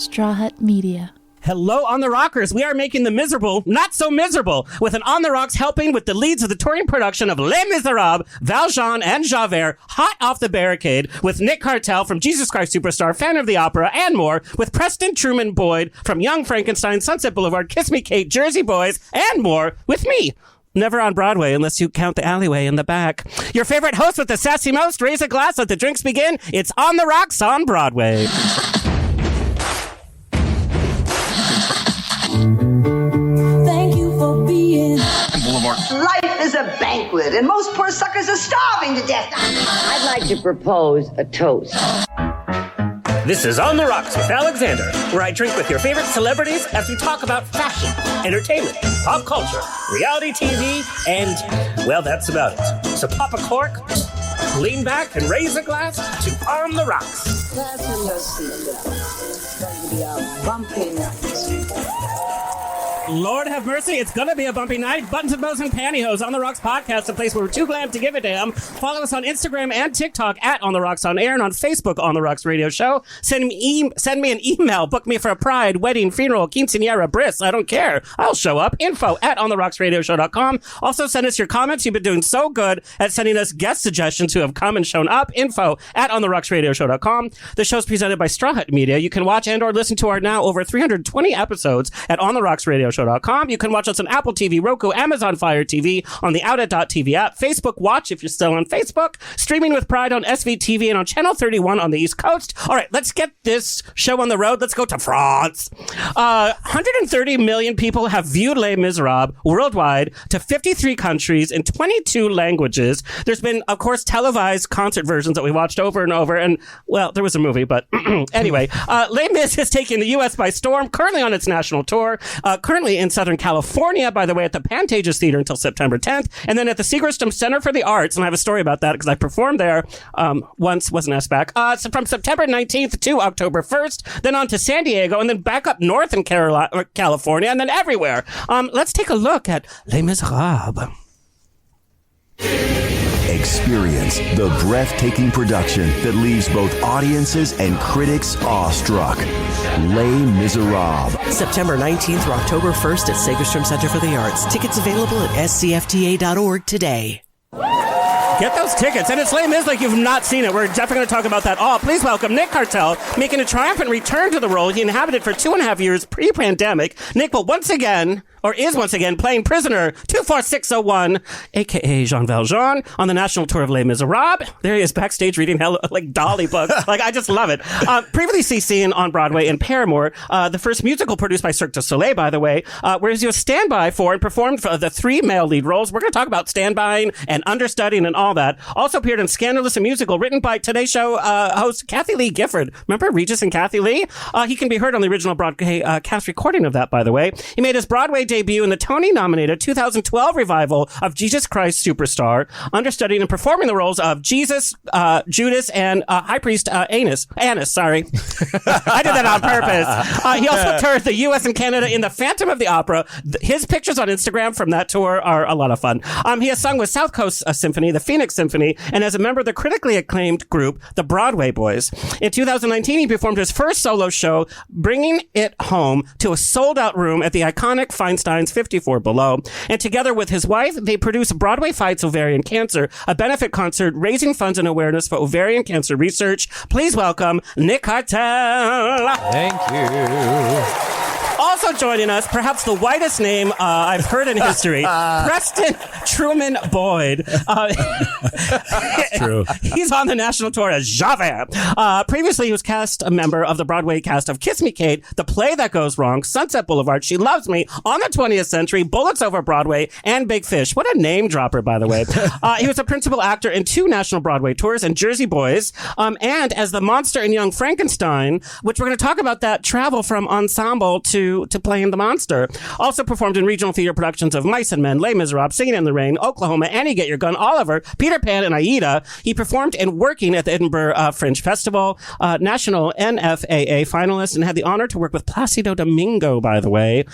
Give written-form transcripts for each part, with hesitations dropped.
Straw Hut Media. Hello, On the Rockers. We are making the miserable not so miserable with an On the Rocks helping with the leads of the touring production of Les Miserables, Valjean and Javert, hot off the barricade, with Nick Cartell from Jesus Christ Superstar, fan of the opera, and more, with Preston Truman Boyd from Young Frankenstein, Sunset Boulevard, Kiss Me Kate, Jersey Boys, and more, with me. Never on Broadway unless you count the alleyway in the back. Your favorite host with the sassy most, raise a glass, let the drinks begin. It's On the Rocks on Broadway. Thank you for being Boulevard. Life is a banquet, and most poor suckers are starving to death. I'd like to propose a toast. This is On the Rocks with Alexander, where I drink with your favorite celebrities as we talk about fashion, entertainment, pop culture, reality TV, and, well, that's about it. So pop a cork, lean back, and raise a glass to On the Rocks. Fasten your seatbelt. It's going to be a bumpy night. Lord have mercy, it's gonna be a bumpy night. Buttons and bows and pantyhose. On the Rocks podcast, a place where we're too glad to give a damn. Follow us on Instagram and TikTok at On the Rocks on Air, and on Facebook On the Rocks Radio Show. Send me an email. Book me for a pride, wedding, funeral, quinceanera, bris. I don't care. I'll show up. Info at ontherocksradioshow.com. Also send us your comments. You've been doing so good at sending us guest suggestions who have come and shown up. Info at ontherocksradioshow.com. The show's presented by Straw Hut Media. You can watch and or listen to our now over 320 episodes at ontherocksradioshow.com. You can watch us on Apple TV, Roku, Amazon Fire TV, on the Outlet.tv app, Facebook Watch if you're still on Facebook, streaming with pride on SVTV and on Channel 31 on the East Coast. All right, let's get this show on the road. Let's go to France. 130 million people have viewed Les Miserables worldwide to 53 countries in 22 languages. There's been, of course, televised concert versions that we watched over and over. And, well, there was a movie, but anyway, Les Mis is taking the U.S. by storm, currently on its national tour, currently in Southern California, by the way, at the Pantages Theater until September 10th, and then at the Seagram Center for the Arts, and I have a story about that because I performed there once, wasn't asked back, so from September 19th to October 1st, then on to San Diego, and then back up north in California, and then everywhere. Let's take a look at Les Miserables. Experience the breathtaking production that leaves both audiences and critics awestruck. Les Miserables. September 19th through October 1st at Segerstrom Center for the Arts. Tickets available at scfta.org today. Get those tickets. And it's Les Mis like you've not seen it. We're definitely going to talk about that all. Please welcome Nick Cartell, making a triumphant return to the role he inhabited for 2.5 years pre-pandemic. Nick will once again playing prisoner 24601, a.k.a. Jean Valjean, on the national tour of Les Miserables. There he is backstage reading like Dolly books. Like, I just love it. Previously seen on Broadway in Paramore, the first musical produced by Cirque du Soleil, by the way, whereas he was standby for and performed for the 3 male lead roles. We're going to talk about standbying and understudying and all that. Also appeared in Scandalous, a musical written by Today Show host Kathy Lee Gifford. Remember Regis and Kathy Lee? He can be heard on the original Broadway cast recording of that, by the way. He made his Broadway debut in the Tony-nominated 2012 revival of Jesus Christ Superstar, understudying and performing the roles of Jesus, Judas, and High Priest Annas. I did that on purpose. He also toured the U.S. and Canada in The Phantom of the Opera. His pictures on Instagram from that tour are a lot of fun. He has sung with South Coast Symphony, the Phoenix Symphony, and as a member of the critically acclaimed group, the Broadway Boys. In 2019, he performed his first solo show, bringing it home to a sold-out room at the iconic Feinstein's 54 Below. And together with his wife, they produced Broadway Fights Ovarian Cancer, a benefit concert raising funds and awareness for ovarian cancer research. Please welcome Nick Cartell. Thank you. Also joining us, perhaps the whitest name I've heard in history, Preston Truman Boyd. True. He's on the national tour as Javert. Previously, he was cast a member of the Broadway cast of Kiss Me Kate, The Play That Goes Wrong, Sunset Boulevard, She Loves Me, On the 20th Century, Bullets Over Broadway, and Big Fish. What a name dropper, by the way. He was a principal actor in 2 national Broadway tours and Jersey Boys, and as the monster in Young Frankenstein, which we're going to talk about that travel from ensemble to playing the monster. Also performed in regional theater productions of Mice and Men, Les Miserables, Singing in the Rain, Oklahoma, Annie Get Your Gun, Oliver, Peter Pan, and Aida. He performed in Working at the Edinburgh Fringe Festival, national NFAA finalist, and had the honor to work with Placido Domingo, by the way,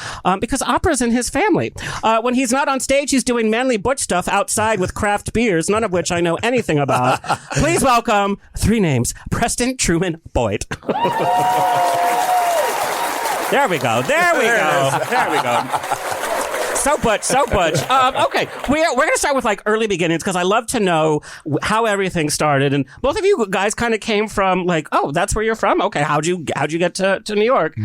because opera's in his family. When he's not on stage, he's doing manly butch stuff outside with craft beers, none of which I know anything about. Please welcome 3 names, Preston Truman Boyd. There we go. There we go. So Butch. Okay, we're going to start with like early beginnings because I love to know how everything started. And both of you guys kind of came from like, oh, that's where you're from. Okay, how'd you get to New York?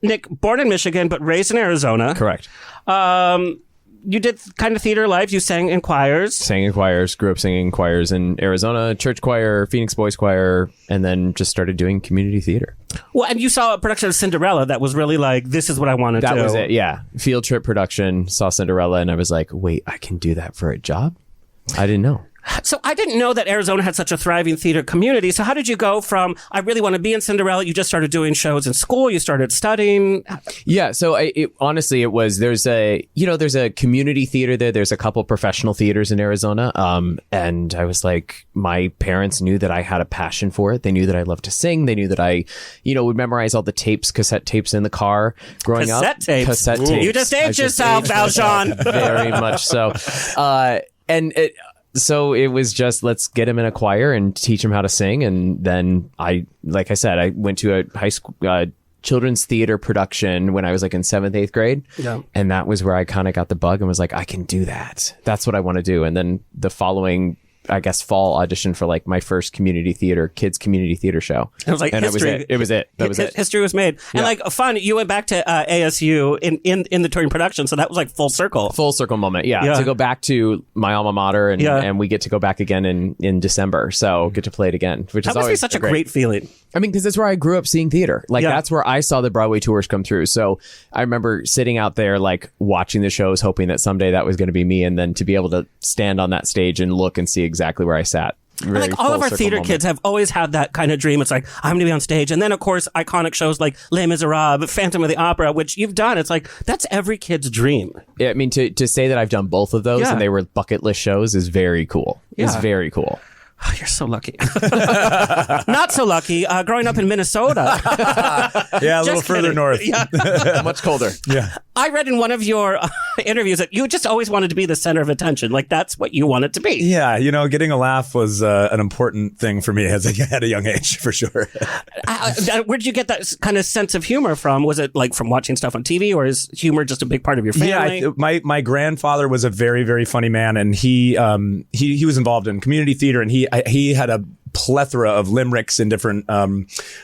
Nick, born in Michigan but raised in Arizona. Correct. You did kind of theater life. You sang in choirs. Sang in choirs. Grew up singing in choirs in Arizona, church choir, Phoenix Boys Choir, and then just started doing community theater. Well, and you saw a production of Cinderella that was really like, this is what I want to do. That was it, yeah. Field trip production, saw Cinderella, and I was like, wait, I can do that for a job? I didn't know. So I didn't know that Arizona had such a thriving theater community. So how did you go from, I really want to be in Cinderella, you just started doing shows in school, you started studying? Yeah, so honestly, it was, there's a community theater there. There's a couple professional theaters in Arizona. And I was like, my parents knew that I had a passion for it. They knew that I loved to sing. They knew that I, would memorize all the cassette tapes in the car growing up. Cassette tapes. You just aged yourself, Valjean. Very much so. So it was just, let's get him in a choir and teach him how to sing. And then I went to a high school children's theater production when I was like in 7th, 8th grade. Yeah. And that was where I kind of got the bug and was like, I can do that. That's what I want to do. And then the following, I guess, fall audition for like my first kids community theater show. It was like and history. That was it. History was made. And like fun, you went back to ASU in the touring production. So that was like full circle. Full circle moment. Yeah. To go back to my alma mater and we get to go back again in December. So get to play it again, which that is must always be such a great feeling. I mean, because that's where I grew up seeing theater. Like that's where I saw the Broadway tours come through. So I remember sitting out there, like watching the shows, hoping that someday that was going to be me. And then to be able to stand on that stage and look and see exactly where I sat. And like all of our theater kids have always had that kind of dream. It's like, I'm going to be on stage. And then, of course, iconic shows like Les Miserables, Phantom of the Opera, which you've done. It's like, that's every kid's dream. Yeah, I mean, to say that I've done both of those and they were bucket list shows is very cool. It's very cool. Oh, you're so lucky. Not so lucky. Growing up in Minnesota. Yeah, a little further north. Yeah. Much colder. Yeah. I read in one of your interviews that you just always wanted to be the center of attention. Like, that's what you wanted to be. Yeah, getting a laugh was an important thing for me at a young age, for sure. Where did you get that kind of sense of humor from? Was it like from watching stuff on TV, or is humor just a big part of your family? Yeah, my grandfather was a very, very funny man, and he was involved in community theater, and he had a plethora of limericks and different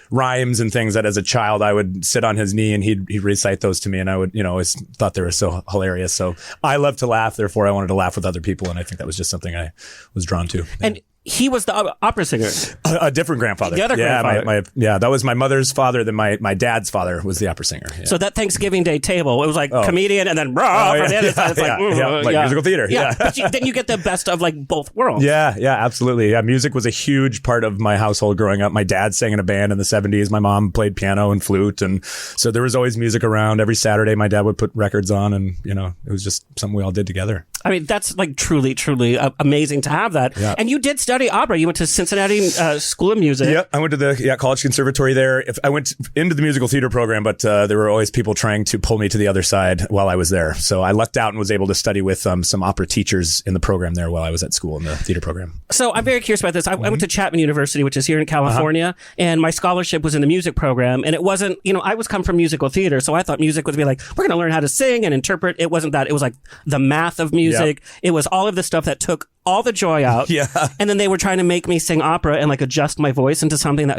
rhymes and things that as a child I would sit on his knee and he'd recite those to me, and I would always thought they were so hilarious. So I love to laugh, therefore I wanted to laugh with other people, and I think that was just something I was drawn to. And he was the opera singer. A different grandfather. The other grandfather. That was my mother's father. Then my dad's father was the opera singer. Yeah. So that Thanksgiving Day table, it was like comedian and then from the other side. It's like musical theater. Yeah. But then you get the best of like both worlds. Yeah, absolutely. Yeah, music was a huge part of my household growing up. My dad sang in a band in the 70s. My mom played piano and flute, and so there was always music around. Every Saturday, my dad would put records on, and it was just something we all did together. I mean, that's like truly, truly amazing to have that. Yeah. And you did study opera. You went to Cincinnati School of Music. Yeah, I went to the college conservatory there. I went into the musical theater program, but there were always people trying to pull me to the other side while I was there. So I lucked out and was able to study with some opera teachers in the program there while I was at school in the theater program. So I'm very curious about this. I went to Chapman University, which is here in California, and my scholarship was in the music program. And it wasn't, I was come from musical theater, so I thought music would be like, we're going to learn how to sing and interpret. It wasn't that. It was like the math of music. Yep. It was all of the stuff that took all the joy out. Yeah. And then they were trying to make me sing opera and like adjust my voice into something that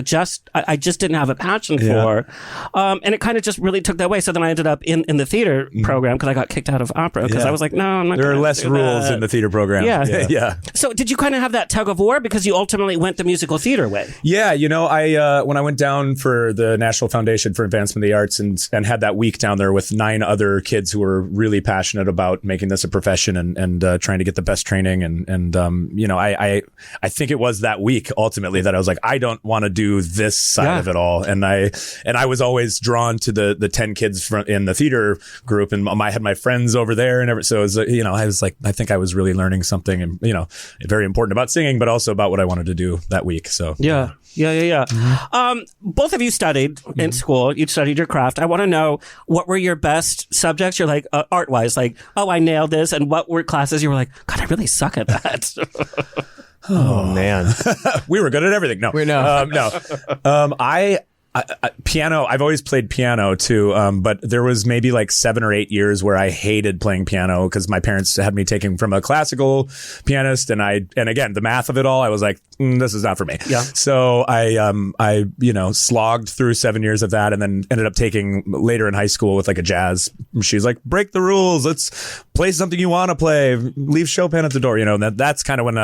I just didn't have a passion for. And it kind of just really took that way. So then I ended up in the theater program because I got kicked out of opera because I was like, no, I'm not. There are less rules in the theater program. Yeah. So did you kind of have that tug of war because you ultimately went the musical theater way? Yeah. I when I went down for the National Foundation for Advancement of the Arts and had that week down there with 9 other kids who were really passionate about making this a profession and trying to get the best training and I think it was that week ultimately that I was like, I don't want to do this side of it all. And I was always drawn to the 10 kids in the theater group, and I had my friends over there and so it was, I was like, I think I was really learning something, very important about singing, but also about what I wanted to do that week. So yeah. Mm-hmm. Both of you studied in school. You studied your craft. I want to know, what were your best subjects? You're like, art-wise, like, oh, I nailed this. And what were classes you were like, God, I really suck at that? Oh man. We were good at everything. No. No. No. Piano. I've always played piano too, but there was maybe like 7 or 8 years where I hated playing piano because my parents had me taking from a classical pianist, and again the math of it all, I was like, this is not for me. Yeah. So I slogged through 7 years of that, and then ended up taking later in high school with like a jazz. She's like, break the rules. Let's play something you want to play. Leave Chopin at the door. That's kind of when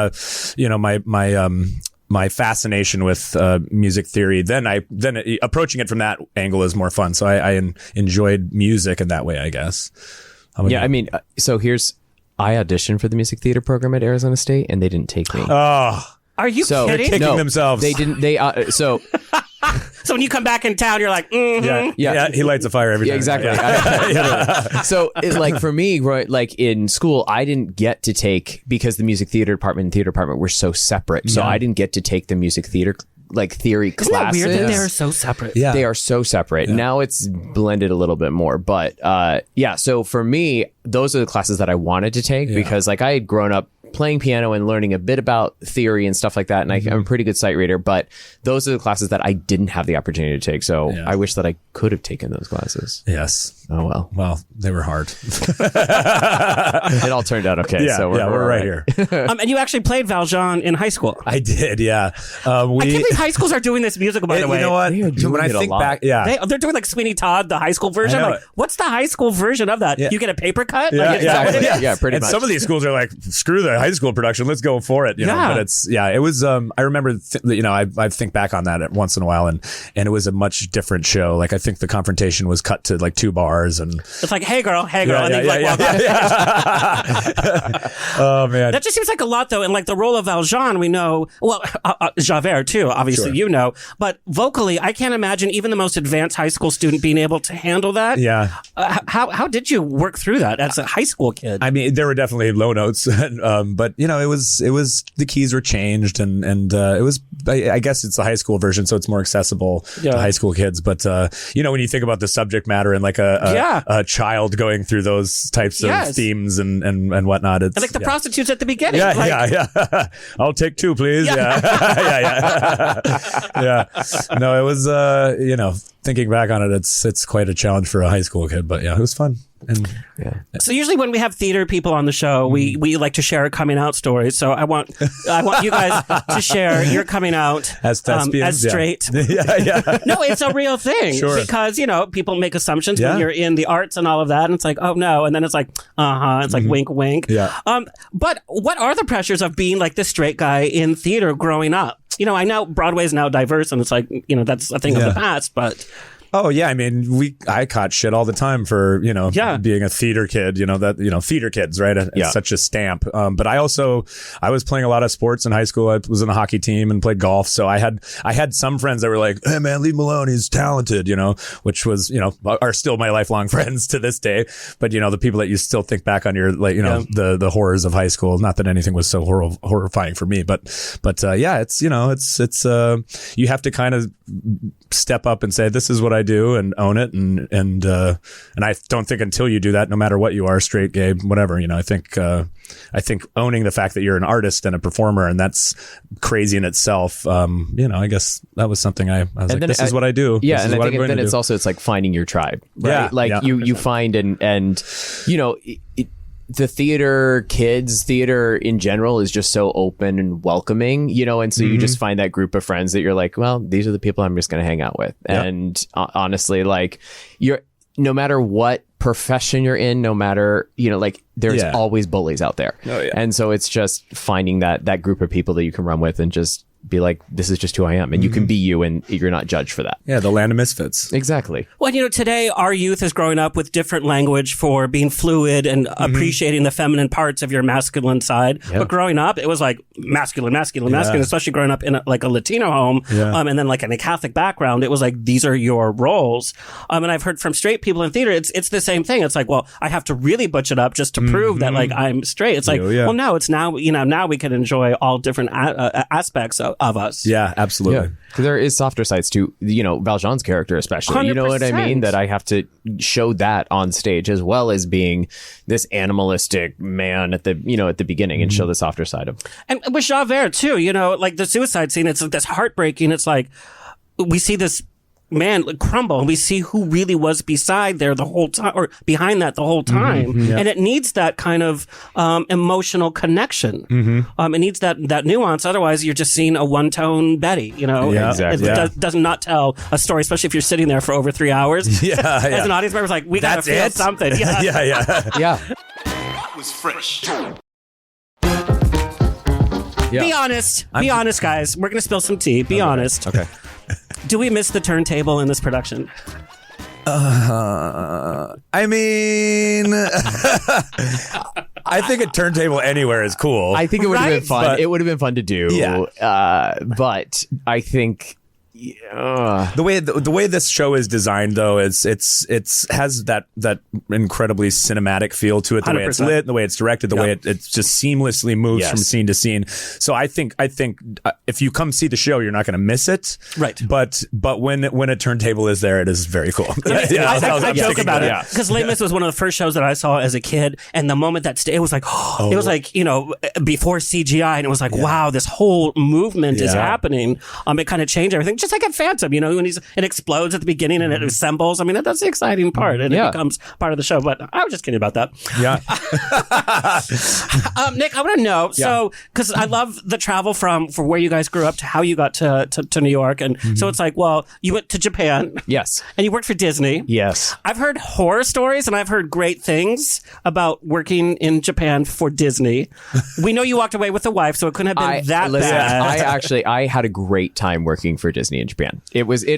my fascination with music theory. Then approaching it from that angle is more fun. So I enjoyed music in that way, I guess. Yeah, I mean, so I auditioned for the music theater program at Arizona State, and they didn't take me. Oh, are you kidding? They're kicking themselves. They didn't. So when you come back in town, you're like, yeah, he lights a fire every time. Exactly. So for me, right, like in school, I didn't get to take, because the music theater department and theater department were so separate. So I didn't get to take the music theater theory Isn't classes. that weird that they're so separate? Yeah. They are so separate. Yeah. Now it's blended a little bit more. But so for me, those are the classes that I wanted to take because I had grown up playing piano and learning a bit about theory and stuff like that. And I'm a pretty good sight reader, but those are the classes that I didn't have the opportunity to take. So I wish that I could have taken those classes. Yes. Oh, well. Well, they were hard. It all turned out okay. Yeah, so we're right here. And you actually played Valjean in high school. I did, yeah. I can't believe high schools are doing this musical, by the way. You know what? When I think back, they're doing like Sweeney Todd, the high school version. Like, what's the high school version of that? Yeah. You get a paper cut? Yeah, pretty and much. some of these schools are like, screw the high school production, let's go for it. But it was. I remember, I think back on that once in a while, and it was a much different show. Like I think the Confrontation was cut to like 2 bars, and it's like, hey girl, and then walk off. Oh man, that just seems like a lot though. And like the role of Valjean, we know. Well, Javert too, obviously, sure. But vocally, I can't imagine even the most advanced high school student being able to handle that. Yeah. How did you work through that as a high school kid? I mean, there were definitely low notes, but it was the keys were changed, and it was. I guess it's the high school version, so it's more accessible to high school kids. But when you think about the subject matter and like a child going through those types of themes and whatnot, it's and like the prostitutes at the beginning. Yeah. I'll take 2, please. Yeah. Yeah. No, it was. Thinking back on it, it's quite a challenge for a high school kid. But yeah, it was fun. And So usually when we have theater people on the show, we like to share coming out stories. So I want you guys to share your coming out as thespians, as straight. Yeah. No, it's a real thing. Sure. Because people make assumptions when you're in the arts and all of that, and it's like, oh no, and then it's like, it's like wink, wink. Yeah. But what are the pressures of being like the straight guy in theater growing up? I know Broadway is now diverse, and it's like that's a thing of the past, but. Oh yeah, I mean, I caught shit all the time for being a theater kid. Theater kids, right? It's such a stamp. But I was playing a lot of sports in high school. I was in a hockey team and played golf. So I had some friends that were like, "Hey man, leave him alone. He's talented." Which was are still my lifelong friends to this day. But the people that you still think back on your the horrors of high school. Not that anything was so horrifying for me, but it's you have to kind of step up and say, this is what I do, and own it, and I don't think until you do that, no matter what you are, straight, gay, whatever, I think owning the fact that you're an artist and a performer, and that's crazy in itself. I guess that was something I was like, this is what I do. Yeah, this and is I think then it's like finding your tribe, right? Yeah, you find and the theater in general is just so open and welcoming, and so you just find that group of friends that you're like, well, these are the people I'm just going to hang out with. Yep. And honestly, no matter what profession you're in, no matter, there's always bullies out there. Oh, yeah. And so it's just finding that group of people that you can run with and just be like, this is just who I am. And you can be you, and you're not judged for that. Yeah, the land of misfits. Exactly. Well, today our youth is growing up with different language for being fluid and appreciating the feminine parts of your masculine side. Yeah. But growing up, it was like masculine, especially growing up in a Latino home. Yeah. And then like in a Catholic background, it was like, these are your roles. And I've heard from straight people in theater, it's the same thing. It's like, well, I have to really butch it up just to prove that like I'm straight. It's like, well, no, it's now, now we can enjoy all different aspects of us. Yeah, absolutely. Yeah. Because there is softer sides to, Valjean's character, especially. 100%. You know what I mean? That I have to show that on stage, as well as being this animalistic man at the beginning, and show the softer side of him. And with Javert too, like the suicide scene, it's like this heartbreaking. It's like we see this man, crumble, and we see who really was beside there the whole time, or behind that the whole time. And it needs that kind of emotional connection. It needs that nuance. Otherwise, you're just seeing a one-tone Betty. You know, Exactly. It does not tell a story, especially if you're sitting there for over 3 hours. As an audience member, it's like, we gotta feel something. Yeah. That was fresh. Be honest. Be honest, guys. We're gonna spill some tea. Be honest. Okay. Do we miss the turntable in this production? I mean, I think a turntable anywhere is cool. I think it would have been fun. But- It would have been fun to do. Yeah. But I think the way this show is designed, though, it's has that incredibly cinematic feel to it. The way it's 100%. lit, the way it's directed, the way it just seamlessly moves from scene to scene. So I think if you come see the show, you're not going to miss it. Right. But when a turntable is there, it is very cool. I joke about it Yeah. because Les Mis was one of the first shows that I saw as a kid, and the moment that it was like, it was like, you know, before CGI, and it was like, wow, this whole movement is happening. It kind of changed everything. Just like at Phantom, you know, when it explodes at the beginning and it assembles. I mean, that's the exciting part, and it becomes part of the show. But I was just kidding about that. Yeah. Nick, I want to know. So, because I love the travel from where you guys grew up to how you got to New York, and so it's like, well, you went to Japan. Yes. And you worked for Disney. Yes. I've heard horror stories and I've heard great things about working in Japan for Disney. We know you walked away with a wife, so it couldn't have been that bad. I had a great time working for Disney in Japan.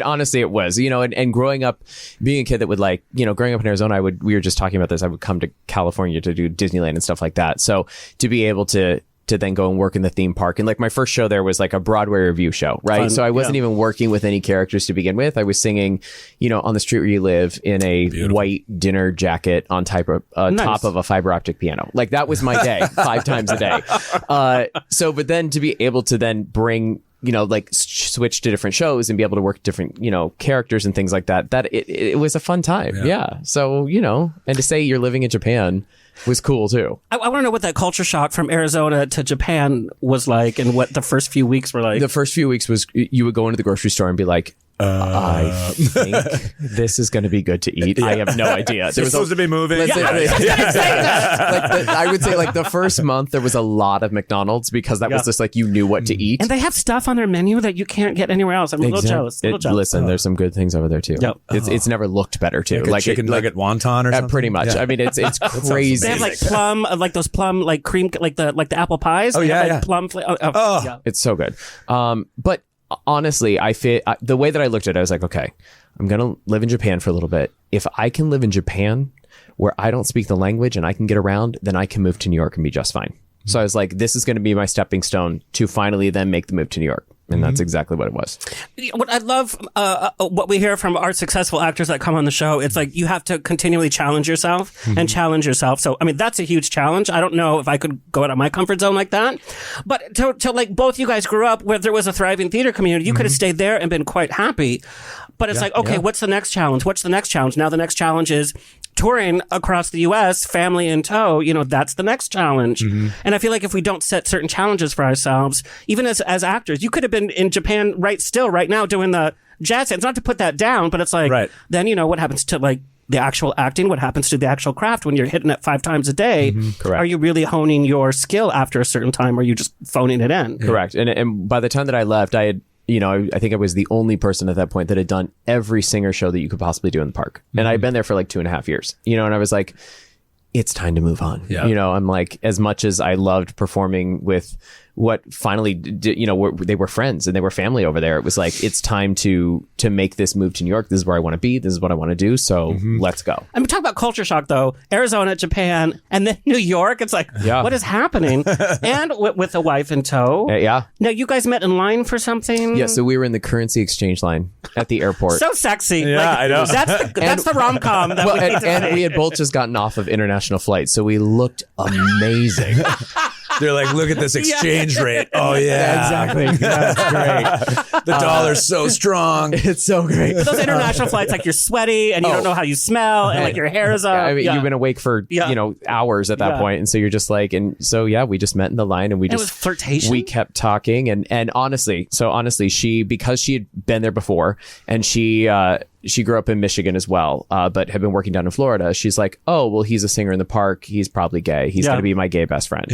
Honestly, it was, you know, and growing up, being a kid that would growing up in Arizona, we were just talking about this. I would come to California to do Disneyland and stuff like that. So to be able to then go and work in the theme park, and like my first show there was like a Broadway review show, right? Fun. So I wasn't even working with any characters to begin with. I was singing, you know, On the Street Where You Live in a white dinner jacket on top of a fiber optic piano. Like that was my day 5 times a day. But then to be able to then bring, you know, like switch to different shows and be able to work different, you know, characters and things like that, it was a fun time. Yeah. So, you know, and to say you're living in Japan was cool too. I want to know what that culture shock from Arizona to Japan was like, and what the first few weeks were like. The first few weeks was you would go into the grocery store and be like, I think this is going to be good to eat. I have no idea. There was supposed to be moving. I would say like the first month there was a lot of McDonald's because that was just like you knew what to eat. And they have stuff on their menu that you can't get anywhere else. I'm a little jealous. Listen, there's some good things over there too. Yep. It's never looked better too. Like chicken nugget wonton or something. Pretty much. Yeah. I mean, it's crazy. They have like plum, like those plum, like cream, like the apple pies. Oh yeah, plum. It's so good. But honestly, the way that I looked at it, I was like, okay, I'm gonna live in Japan for a little bit. If I can live in Japan where I don't speak the language and I can get around, then I can move to New York and be just fine. So I was like, this is going to be my stepping stone to finally then make the move to New York. And that's exactly what it was. What I love, what we hear from our successful actors that come on the show, it's like you have to continually challenge yourself and challenge yourself. So, I mean, that's a huge challenge. I don't know if I could go out of my comfort zone like that. But to like both you guys grew up where there was a thriving theater community, you could have stayed there and been quite happy. But it's like, okay, what's the next challenge? What's the next challenge? Now the next challenge is touring across the U.S., family in tow. You know, that's the next challenge. And I feel like if we don't set certain challenges for ourselves, even as actors, you could have been in Japan right now doing the jazz hands. Not to put that down, but it's like, then, you know, what happens to like the actual acting? What happens to the actual craft when you're hitting it 5 times a day? Correct. Are you really honing your skill after a certain time, or are you just phoning it in? Correct. And by the time that I left, I had, you know, I think I was the only person at that point that had done every singer show that you could possibly do in the park. And I'd been there for like 2.5 years, you know, and I was like, it's time to move on. Yeah. You know, I'm like, as much as I loved performing with what finally did, you know, they were friends and they were family over there. It was like, it's time to make this move to New York. This is where I want to be. This is what I want to do. So let's go. I'm talking about culture shock though. Arizona, Japan, and then New York. It's like, what is happening? And with a wife in tow. Yeah. Now you guys met in line for something. Yeah. So we were in the currency exchange line at the airport. So sexy. Yeah, I know. That's the rom-com that we need to see. We had both just gotten off of international flights. So we looked amazing. They're like, look at this exchange rate. Oh yeah, exactly. That's great. The dollar's so strong. It's so great. But those international flights, like you're sweaty and you don't know how you smell, and like your hair is up. I mean, you've been awake for hours at that point, and so you're just like, and so we just met in the line, and we just it was flirtation. We kept talking, and honestly, she, because she had been there before, and she grew up in Michigan as well, but had been working down in Florida. She's like, oh, well, he's a singer in the park. He's probably gay. He's going to be my gay best friend.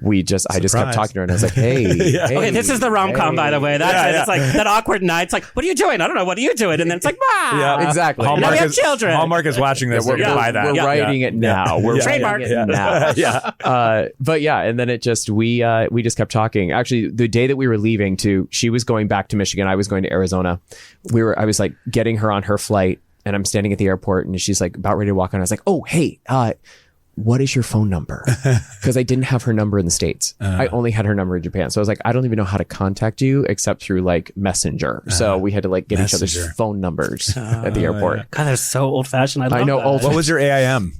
I just kept talking to her, and I was like, hey. Okay, this is the rom-com, by the way. That's it. It's like that awkward night. It's like, what are you doing? I don't know. What are you doing? And then it's like, yeah, exactly. Hallmark, we have children. Hallmark is watching this. We're going to buy that. We're writing it now. We're trademark it now. But and then it just, we just kept talking. Actually, the day that we were leaving she was going back to Michigan. I was going to Arizona. I was like getting her on her flight, and I'm standing at the airport, and she's like about ready to walk on. I was like, oh, hey, what is your phone number? Because I didn't have her number in the States. I only had her number in Japan. So I was like, I don't even know how to contact you except through like Messenger. So we had to like get each other's phone numbers at the airport. God, that's so old fashioned. I know. That. What was your AIM?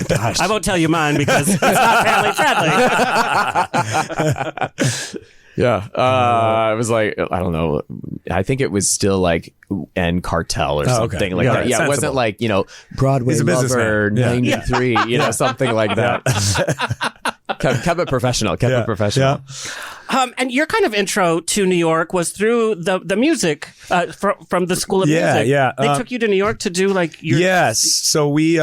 Gosh. I won't tell you mine because it's not family friendly. I was like, I don't know. I think it was still like Cartell or something like that. Yeah, it wasn't like, Broadway Lover 93, something like that. Kept it professional. Kept it professional. Yeah. And your kind of intro to New York was through the music from the School of Music. Yeah. They took you to New York to do like your... Yes. So we...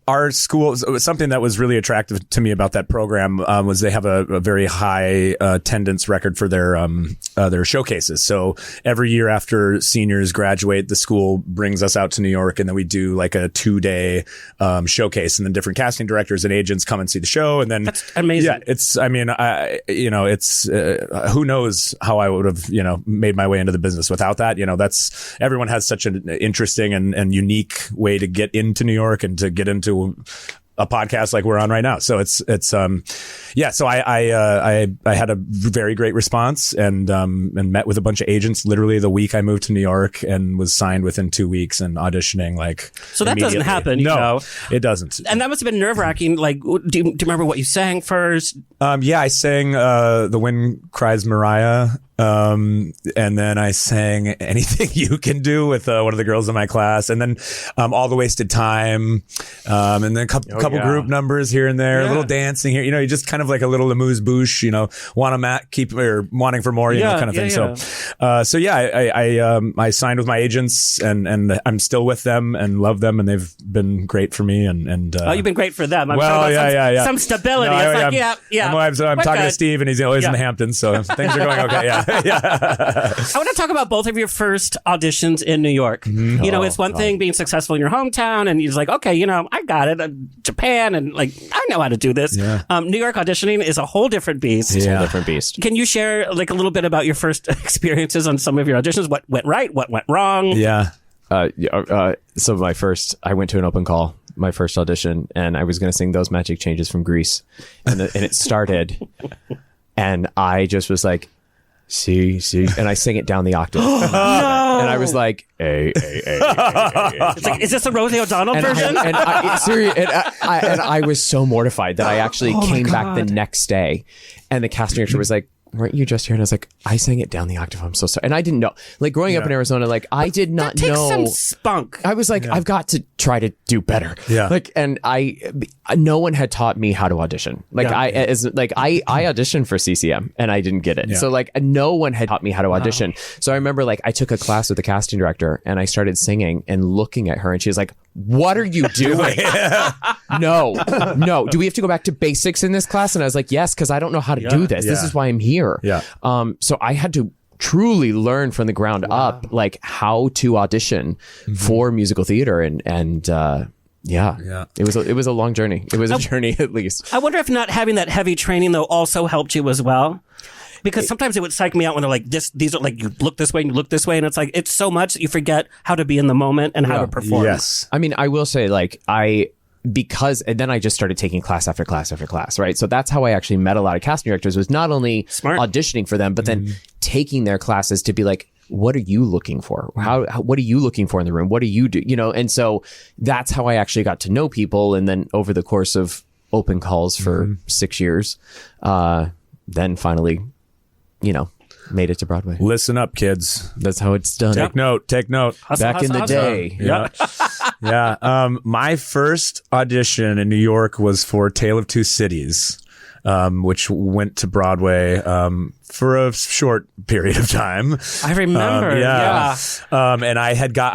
our school, something that was really attractive to me about that program was they have a very high attendance record for their showcases. So every year after seniors graduate, the school brings us out to New York, and then we do like a 2-day showcase, and then different casting directors and agents come and see the show. And then that's amazing. Yeah, it's. I mean, it's who knows how I would have made my way into the business without that. That's everyone has such an interesting and unique way to get into New York and to get into a podcast like we're on right now. So so I had a very great response and met with a bunch of agents literally the week I moved to New York, and was signed within 2 weeks and auditioning like. So that doesn't happen. No, it doesn't. And that must have been nerve wracking. Like, do you remember what you sang first? I sang The Wind Cries Mariah. And then I sang Anything You Can Do with one of the girls in my class, and then All the Wasted Time, and then a couple group numbers here and there, a little dancing here. You just kind of like a little amuse bouche. Wanting for more, kind of thing. So I signed with my agents, and I'm still with them and love them, and they've been great for me. And you've been great for them. I'm some stability. No, it's I'm talking to Steve, and he's always in the Hamptons, so things are going okay. Yeah. I want to talk about both of your first auditions in New York. Mm-hmm. It's one thing being successful in your hometown, and you're like, okay, I got it. Japan, and like, I know how to do this. Yeah. New York auditioning is a whole different beast. It's a whole different beast. Can you share like a little bit about your first experiences on some of your auditions? What went right? What went wrong? Yeah. So I went to an open call, my first audition, and I was going to sing Those Magic Changes from Grease, and it started, and I just was like, see, and I sang it down the octave. No. And I was like, A. It's like, is this a Rosie O'Donnell version? And I was so mortified that I actually came back the next day, and the casting director was like, weren't you just here? And I was like, I sang it down the octave. I'm so sorry. And I didn't know. Like, growing up in Arizona, like, I did not that takes know. Some spunk. I was like, I've got to try to do better. Yeah. Like, and no one had taught me how to audition. Like, I auditioned for CCM, and I didn't get it. Yeah. So, like, no one had taught me how to audition. So I remember, like, I took a class with the casting director, and I started singing and looking at her, and she was like, what are you doing? No. Do we have to go back to basics in this class? And I was like, yes, because I don't know how to do this. This is why I'm here. Yeah. So I had to truly learn from the ground up, like, how to audition for musical theater, and it was a long journey. It was a journey, at least. I wonder if not having that heavy training though also helped you as well. Because sometimes it would psych me out when they're like, these are like, you look this way and you look this way. And it's like, it's so much that you forget how to be in the moment and how to perform. Yes. I mean, I will say, like, and then I just started taking class after class after class, right? So that's how I actually met a lot of casting directors, was not only auditioning for them, but then taking their classes to be like, what are you looking for? What are you looking for in the room? What do you do? And so that's how I actually got to know people. And then over the course of open calls for 6 years. Then finally, made it to Broadway. Listen up, kids. That's how it's done. Take note. Back in the day. Yeah. Yeah. My first audition in New York was for Tale of Two Cities, which went to Broadway for a short period of time. I remember. And I had got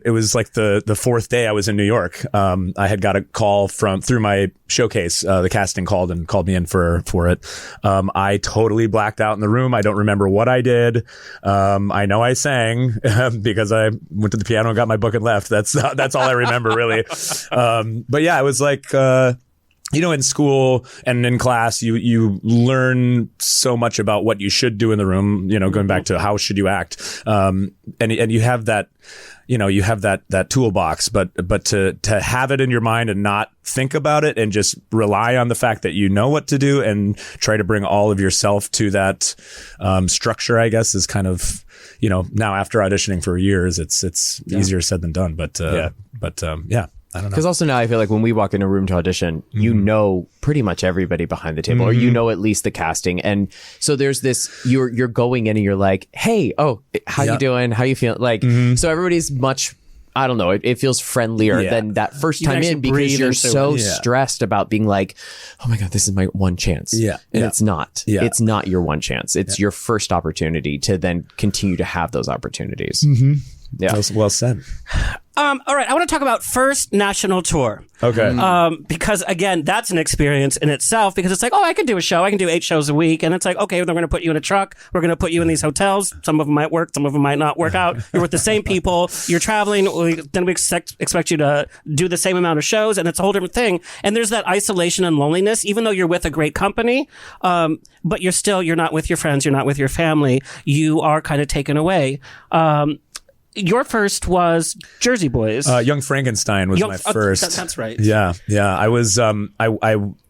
it was like the fourth day I was in New York. I had got a call through my showcase. The casting called me in for it. I totally blacked out in the room. I don't remember what I did. I know I sang because I went to the piano and got my book and left. That's all I remember really. But yeah, it was like in school and in class, you learn so much about what you should do in the room, going back to how should you act. And you have that, you have that toolbox, but to have it in your mind and not think about it and just rely on the fact that you know what to do and try to bring all of yourself to that, structure, I guess, is kind of, now after auditioning for years, it's easier said than done. But I don't know. Because also now I feel like when we walk in a room to audition, you know pretty much everybody behind the table, or at least the casting. And so there's this, you're going in and you're like, hey, how you doing? How you feeling? Like, so everybody's much, I don't know, it feels friendlier than that first time in, because you're so stressed about being like, oh my God, this is my one chance. And it's not. It's not your one chance. It's your first opportunity to then continue to have those opportunities. Yeah. Well said. All right, I want to talk about first national tour. Okay. Because again, that's an experience in itself, because it's like, I can do a show. I can do 8 shows a week. And it's like, okay, they're going to put you in a truck. We're going to put you in these hotels. Some of them might work. Some of them might not work out. You're with the same people. You're traveling. Then we expect you to do the same amount of shows. And it's a whole different thing. And there's that isolation and loneliness, even though you're with a great company. But you're not with your friends. You're not with your family. You are kind of taken away. Your first was Jersey Boys. Young Frankenstein was my first. That's right. Yeah. I was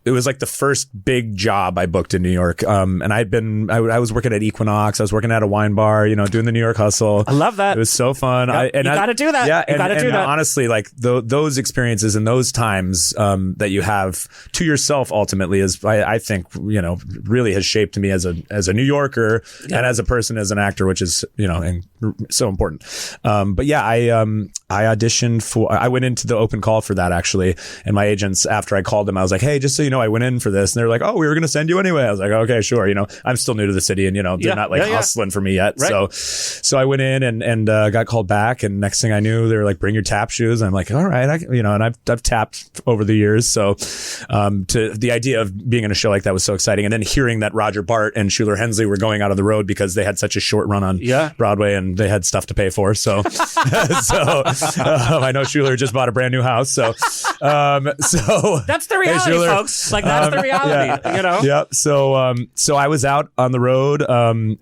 it was like the first big job I booked in New York. And I was working at Equinox. I was working at a wine bar, doing the New York hustle. I love that. It was so fun. Yep. You got to do that. Yeah. You got to do that. Honestly, like those experiences and those times, that you have to yourself ultimately is, I think, really has shaped me as a New Yorker and as a person, as an actor, which is, and so important. But yeah, I auditioned I went into the open call for that actually. And my agents, after I called them, I was like, hey, just so you know, I went in for this. And they're like, we were going to send you anyway. I was like, okay, sure. I'm still new to the city and, they're not like hustling for me yet. Right. So I went in and got called back. And next thing I knew, they were like, bring your tap shoes. And I'm like, all right, and I've tapped over the years. So, to the idea of being in a show like that was so exciting. And then hearing that Roger Bart and Shuler Hensley were going out of the road because they had such a short run on Broadway and they had stuff to pay for. So, I know Shuler just bought a brand new house. So that's the reality, hey, folks. Like that's the reality, Yeah. So I was out on the road,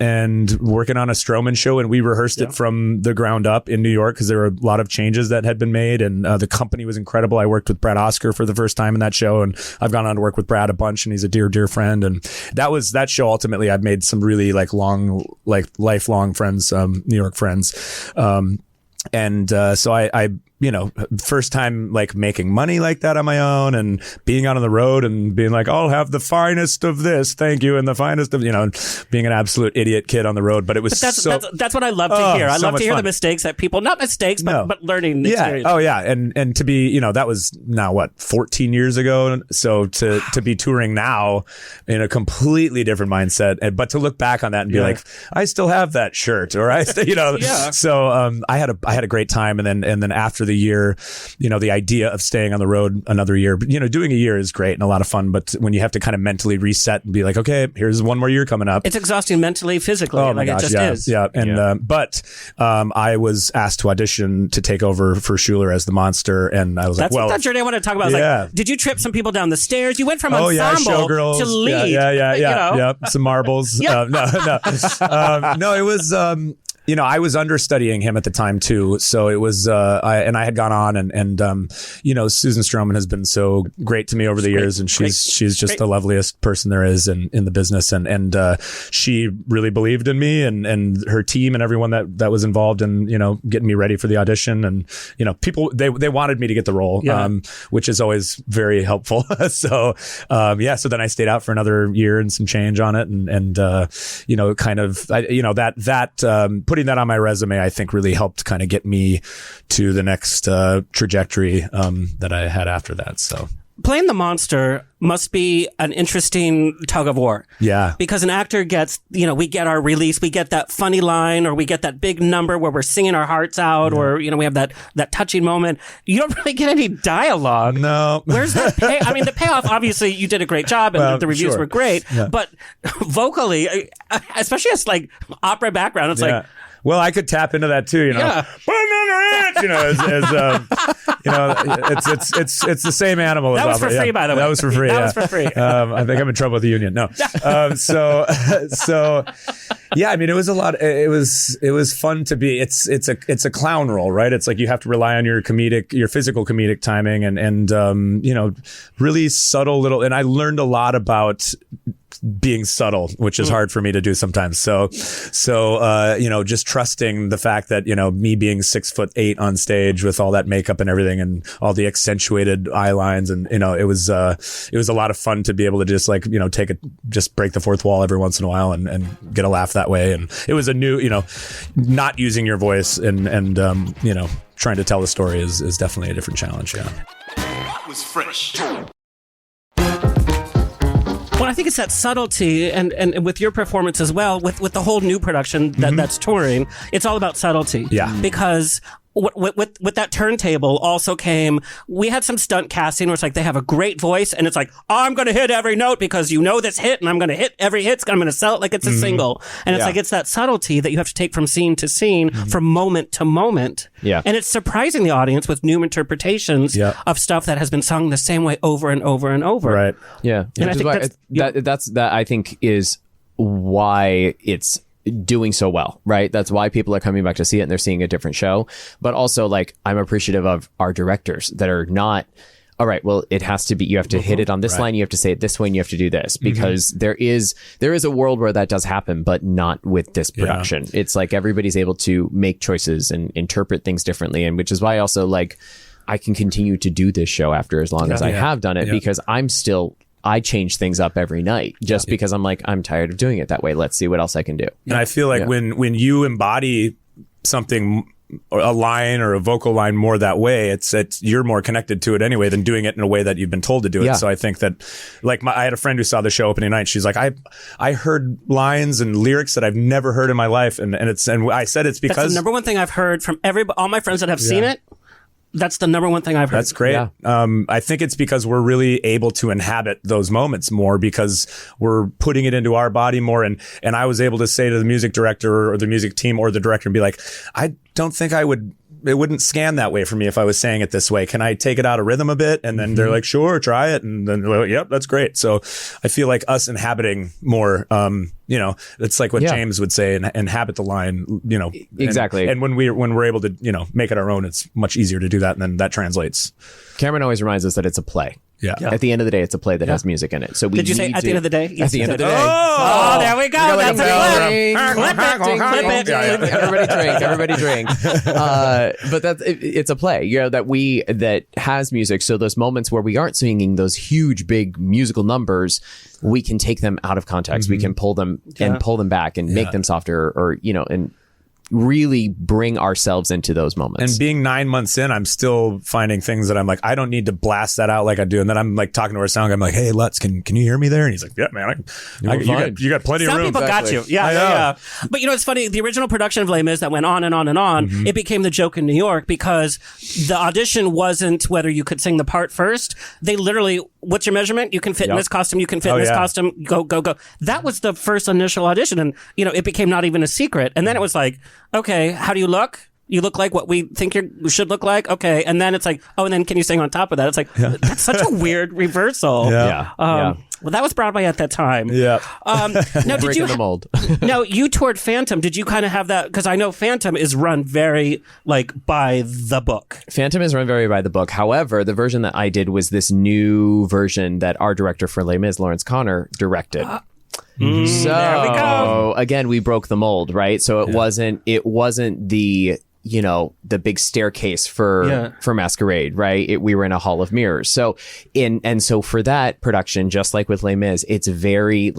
and working on a Stroman show, and we rehearsed it from the ground up in New York because there were a lot of changes that had been made, and the company was incredible. I worked with Brad Oscar for the first time in that show, and I've gone on to work with Brad a bunch, and he's a dear, dear friend. And that show ultimately, I've made some really lifelong friends, New York friends. So I first time like making money like that on my own and being out on the road and being like, I'll have the finest of this, thank you, and the finest of, being an absolute idiot kid on the road. But it was that's what I love to hear. I love to hear the mistakes that people, not mistakes, but learning experience. Oh yeah. And to be, that was now 14 years ago. So to be touring now in a completely different mindset, but to look back on that and be like, I still have that shirt, or I still, So I had a great time. And then after the year, the idea of staying on the road another year, but doing a year is great and a lot of fun. But when you have to kind of mentally reset and be like, okay, here's one more year coming up. It's exhausting mentally, physically. Oh my gosh, it just is. Yeah. And, but I was asked to audition to take over for Shuler as the monster. And I was that's that journey I want to talk about. Like, did you trip some people down the stairs? You went from ensemble to lead. Yeah. Some marbles. No, it was, I was understudying him at the time too. So it was, I had gone on and Susan Stroman has been so great to me over the years, and she's just the loveliest person there is in the business. And she really believed in me and her team and everyone that was involved in, getting me ready for the audition. And, people, they wanted me to get the role, which is always very helpful. So then I stayed out for another year and some change on it. And putting that on my resume, I think really helped kind of get me to the next trajectory that I had after that. So playing the monster must be an interesting tug of war. Yeah. Because an actor gets, we get our release, we get that funny line, or we get that big number where we're singing our hearts out, or, we have that touching moment. You don't really get any dialogue. No. Where's that the payoff, obviously, you did a great job and the reviews were great, but vocally, especially as like opera background, it's like, well, I could tap into that too, Yeah. It's the same animal. That as was for opera. free, by the way. That was for free. That was for free. I think I'm in trouble with the union. No. It was a lot. It was fun to be. It's a clown role, right? It's like you have to rely on your physical comedic timing and really subtle little. And I learned a lot about being subtle, which is hard for me to do sometimes. So just trusting the fact that, me being 6'8" on stage with all that makeup and everything and all the accentuated eye lines. And, it was a lot of fun to be able to just just break the fourth wall every once in a while and get a laugh that way. And it was a new, not using your voice and trying to tell the story is definitely a different challenge. Yeah. That was fresh. Well, I think it's that subtlety, and with your performance as well, with the whole new production that's touring, it's all about subtlety. Yeah. Because with that turntable also came, we had some stunt casting where it's like they have a great voice and it's like, I'm going to hit every note because this hit and I'm going to hit every hit. I'm going to sell it like it's a single. And it's like, it's that subtlety that you have to take from scene to scene, from moment to moment. Yeah. And it's surprising the audience with new interpretations of stuff that has been sung the same way over and over and over. Right. Yeah. And I think that I think is why it's doing so well, right? That's why people are coming back to see it and they're seeing a different show. But also, like, I'm appreciative of our directors that are not, all right, well, it has to be, you have to hit it on this line, you have to say it this way, and you have to do this, because there is a world where that does happen, but not with this production. It's like everybody's able to make choices and interpret things differently, and which is why also, like, I can continue to do this show after as long as I have done it, because I change things up every night just because I'm like, I'm tired of doing it that way. Let's see what else I can do. And I feel like when you embody something, or a line or a vocal line more that way, it's you're more connected to it anyway than doing it in a way that you've been told to do it. So I think that, like, I had a friend who saw the show opening night. She's like, I heard lines and lyrics that I've never heard in my life, and I said it's because that's the number one thing I've heard from all my friends that have seen it. That's the number one thing I've heard. That's great. Yeah. I think it's because we're really able to inhabit those moments more because we're putting it into our body more. And I was able to say to the music director or the music team or the director and be like, I don't think it wouldn't scan that way for me if I was saying it this way. Can I take it out of rhythm a bit? And then they're like, sure, try it. And then, well, yep, that's great. So I feel like us inhabiting more, it's like what James would say, inhabit the line, Exactly. And when we're able to, make it our own, it's much easier to do that. And then that translates. Cameron always reminds us that it's a play. Yeah. At the end of the day, it's a play that has music in it. So Did you say at the end of the day? At the end of the day. Oh, there we go. That's a clip. Everybody drink. But it's a play, that has music. So those moments where we aren't singing those huge, big musical numbers, we can take them out of context. We can pull them and pull them back and make them softer, or and really bring ourselves into those moments. And being 9 months in, I'm still finding things that I'm like, I don't need to blast that out like I do. And then I'm like talking to our sound guy. I'm like, hey, Lutz, can you hear me there? And he's like, yeah, man, you got plenty of room. Some people got you. Yeah. But it's funny. The original production of Les Mis that went on and on and on, it became the joke in New York because the audition wasn't whether you could sing the part first. They literally, what's your measurement? You can fit in this costume. You can fit in this costume. Go. That was the first initial audition. And, it became not even a secret. And then it was like, okay, how do you look? You look like what we think you should look like. Okay. And then it's like, oh, and then can you sing on top of that? It's like, that's such a weird reversal. Yeah. Well, that was Broadway at that time. Yeah. Now, did you the mold. now, you toured Phantom. Did you kind of have that? Because I know Phantom is run very by the book. Phantom is run very by the book. However, the version that I did was this new version that our director for Les Mis, Lawrence Connor, directed. So there we go. Again, we broke the mold, right? So it wasn't the the big staircase for Masquerade, right? We were in a hall of mirrors. So so for that production, just like with Les Mis, it's very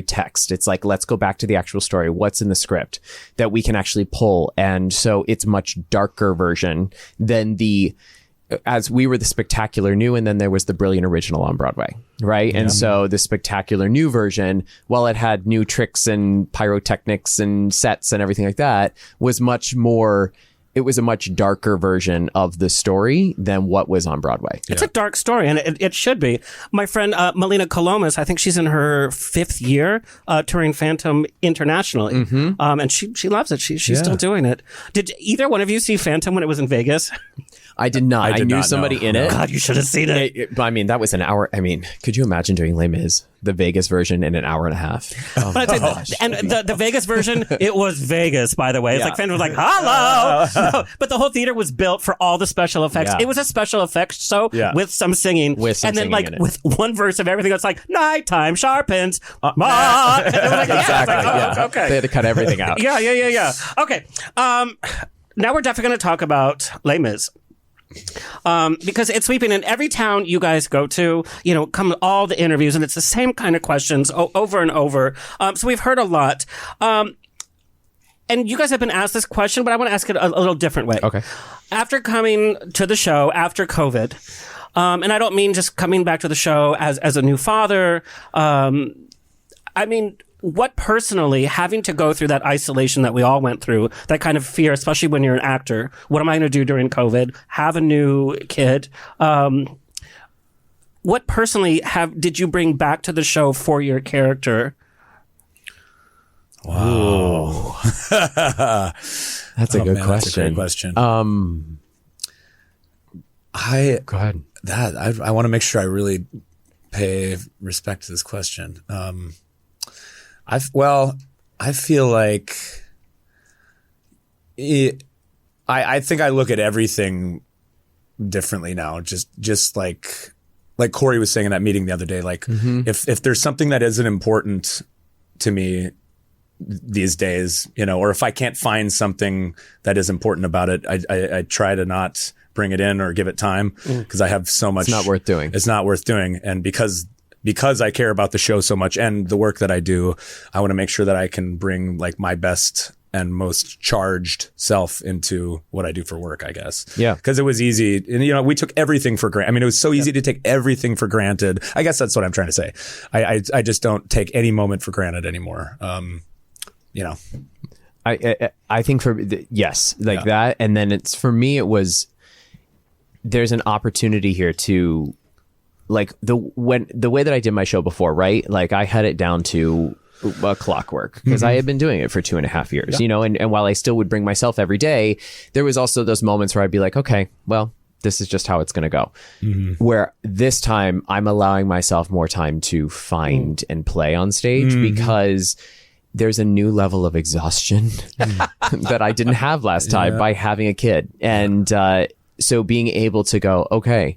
text. It's like, let's go back to the actual story. What's in the script that we can actually pull? And so it's much darker version than as we were the spectacular new, and then there was the brilliant original on Broadway, right? And so the spectacular new version, while it had new tricks and pyrotechnics and sets and everything like that, was it was a much darker version of the story than what was on Broadway. It's a dark story, and it should be. My friend Melina Colomas, I think she's in her 5th year touring Phantom internationally, and she loves it. She's still doing it. Did either one of you see Phantom when it was in Vegas? I did not. I knew somebody in it. God, you should have seen it. I mean, that was an hour. I mean, could you imagine doing Les Mis, the Vegas version, in an hour and a half? Oh, but the Vegas version, it was Vegas, by the way. It's like Phantom was like, hello! No, but the whole theater was built for all the special effects. It was a special effects show with some singing. And then with one verse of everything, it's like, nighttime sharpens. Exactly. Okay. They had to cut everything out. Yeah. Okay. Now we're definitely going to talk about Les Mis. Because it's sweeping in every town you guys go to, come all the interviews, and it's the same kind of questions over and over. So we've heard a lot. And you guys have been asked this question, but I want to ask it a little different way. Okay. After coming to the show after COVID, and I don't mean just coming back to the show as a new father, I mean, what personally, having to go through that isolation that we all went through, that kind of fear, especially when you're an actor, what am I going to do during COVID? Have a new kid. What personally did you bring back to the show for your character? Wow. That's a good question. That's a great question. Go ahead. I want to make sure I really pay respect to this question. I feel like I think I look at everything differently now. Just like Corey was saying in that meeting the other day, like if there's something that isn't important to me these days, or if I can't find something that is important about it, I try to not bring it in or give it time because I have so much. It's not worth doing. It's not worth doing. And because I care about the show so much and the work that I do, I want to make sure that I can bring like my best and most charged self into what I do for work, I guess. Yeah. Because it was easy. And, we took everything for granted. I mean, it was so easy to take everything for granted. I guess that's what I'm trying to say. I just don't take any moment for granted anymore. I think that. And then for me, it was, there's an opportunity here to, like the way that I did my show before, right? Like I had it down to clockwork because I had been doing it for 2.5 years, and while I still would bring myself every day, there was also those moments where I'd be like, okay, well, this is just how it's going to go. Where this time I'm allowing myself more time to find and play on stage because there's a new level of exhaustion that I didn't have last time by having a kid. And so being able to go, okay,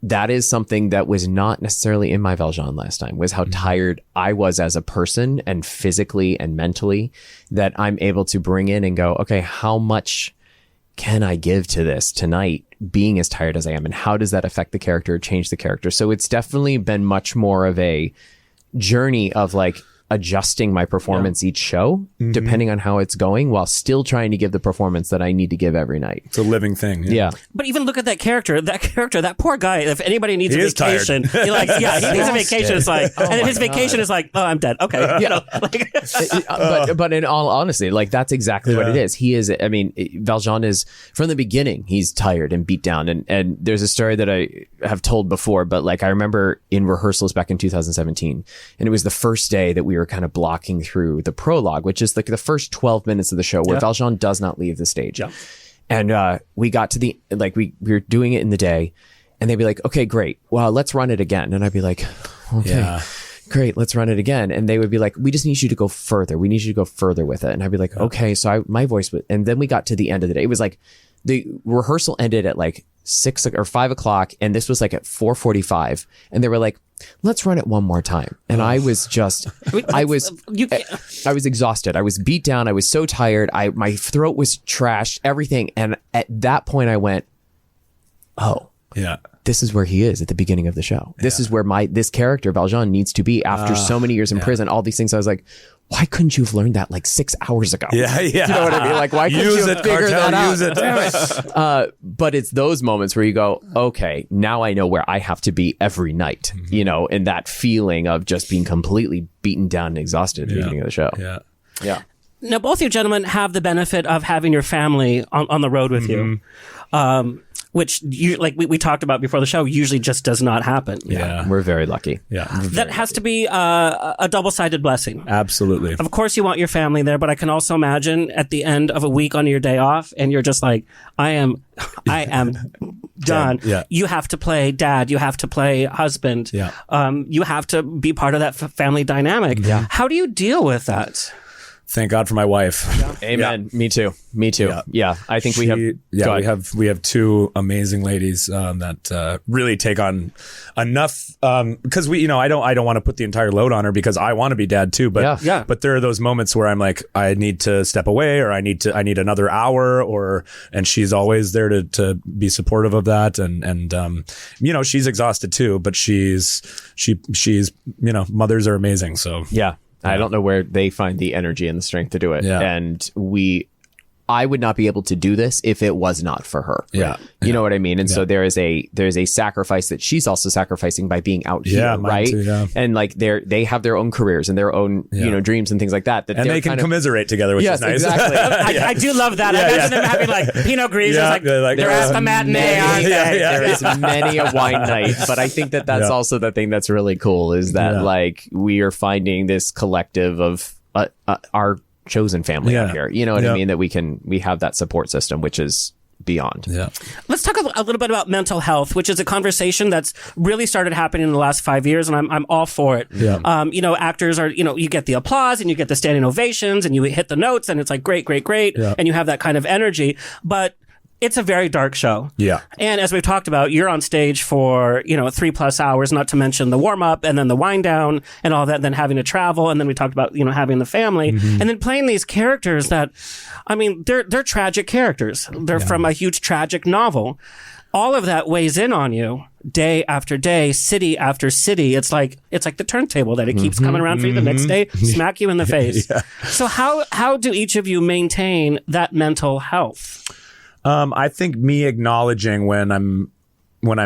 that is something that was not necessarily in my Valjean last time, was how tired I was as a person and physically and mentally, that I'm able to bring in and go, okay, how much can I give to this tonight, being as tired as I am? And how does that affect the character, change the character? So it's definitely been much more of a journey of like adjusting my performance each show, depending on how it's going, while still trying to give the performance that I need to give every night. It's a living thing. Yeah. But even look at that character, that poor guy. If anybody needs a vacation, you're like, he needs a vacation. It's like, and then his vacation is like, oh, I'm dead. Okay. But in all honesty, like that's exactly what it is. He is, I mean, Valjean is from the beginning, he's tired and beat down. And there's a story that I have told before, but like I remember in rehearsals back in 2017, and it was the first day that we were were kind of blocking through the prologue, which is like the first 12 minutes of the show where Valjean does not leave the stage. Yeah. And we got to the, like, we were doing it in the day, and they'd be like, okay, great. Well, let's run it again. And I'd be like, okay, great, let's run it again. And they would be like, we just need you to go further. We need you to go further with it. And I'd be like, okay. So my voice was, and then we got to the end of the day. It was like, the rehearsal ended at like 6 or 5 o'clock, and this was like at 4:45, and they were like, let's run it one more time. And I was just, I was exhausted. I was beat down. I was so tired. My throat was trashed, everything. And at that point I went, oh yeah, this is where he is at the beginning of the show. This is where this character Valjean needs to be after so many years in prison, all these things. I was like, why couldn't you have learned that like 6 hours ago? Yeah. You know what I mean? Like, why couldn't you have figured that out? Use it. Damn it. But it's those moments where you go, okay, now I know where I have to be every night, you know, and that feeling of just being completely beaten down and exhausted at the beginning of the show. Yeah. Now, both you gentlemen have the benefit of having your family on the road with you. Which you, like we talked about before the show, usually just does not happen. Yeah. We're very lucky. Yeah. That has to be a double-sided blessing. Absolutely. Of course you want your family there, but I can also imagine at the end of a week on your day off, and you're just like, I am done. Yeah. You have to play dad. You have to play husband. Yeah. You have to be part of that family dynamic. Yeah. How do you deal with that? Thank God for my wife. Yeah. Amen. Yeah. Me too. Yeah. I think we have two amazing ladies that really take on enough because I don't want to put the entire load on her because I want to be dad too. But but there are those moments where I'm like, I need to step away, or I need another hour, and she's always there to be supportive of that. And she's exhausted too, but she's mothers are amazing. So yeah. I don't know where they find the energy and the strength to do it. Yeah. And I would not be able to do this if it was not for her. Yeah. You know what I mean? And so there's a sacrifice that she's also sacrificing by being out here, right? Too, yeah. And like they have their own careers and their own, dreams and things like that. And they can commiserate together, which is nice. Exactly. I do love that. I imagine them having like Pinot Gris. Like they're at the matinee, aren't they? There is many a wine night. But I think that's also the thing that's really cool is that like we are finding this collective of our chosen family out here. You know what I mean? That we have that support system, which is beyond. Yeah. Let's talk a little bit about mental health, which is a conversation that's really started happening in the last 5 years, and I'm all for it. Yeah. Actors are, you get the applause and you get the standing ovations and you hit the notes and it's like great, and you have that kind of energy, but it's a very dark show. Yeah. And as we've talked about, you're on stage for, 3+ hours, not to mention the warm up and then the wind down and all that, then having to travel. And then we talked about, having the family and then playing these characters that, they're tragic characters. They're from a huge tragic novel. All of that weighs in on you day after day, city after city. It's like the turntable that it keeps coming around for you the next day, smack you in the face. So how do each of you maintain that mental health? I think me acknowledging when I'm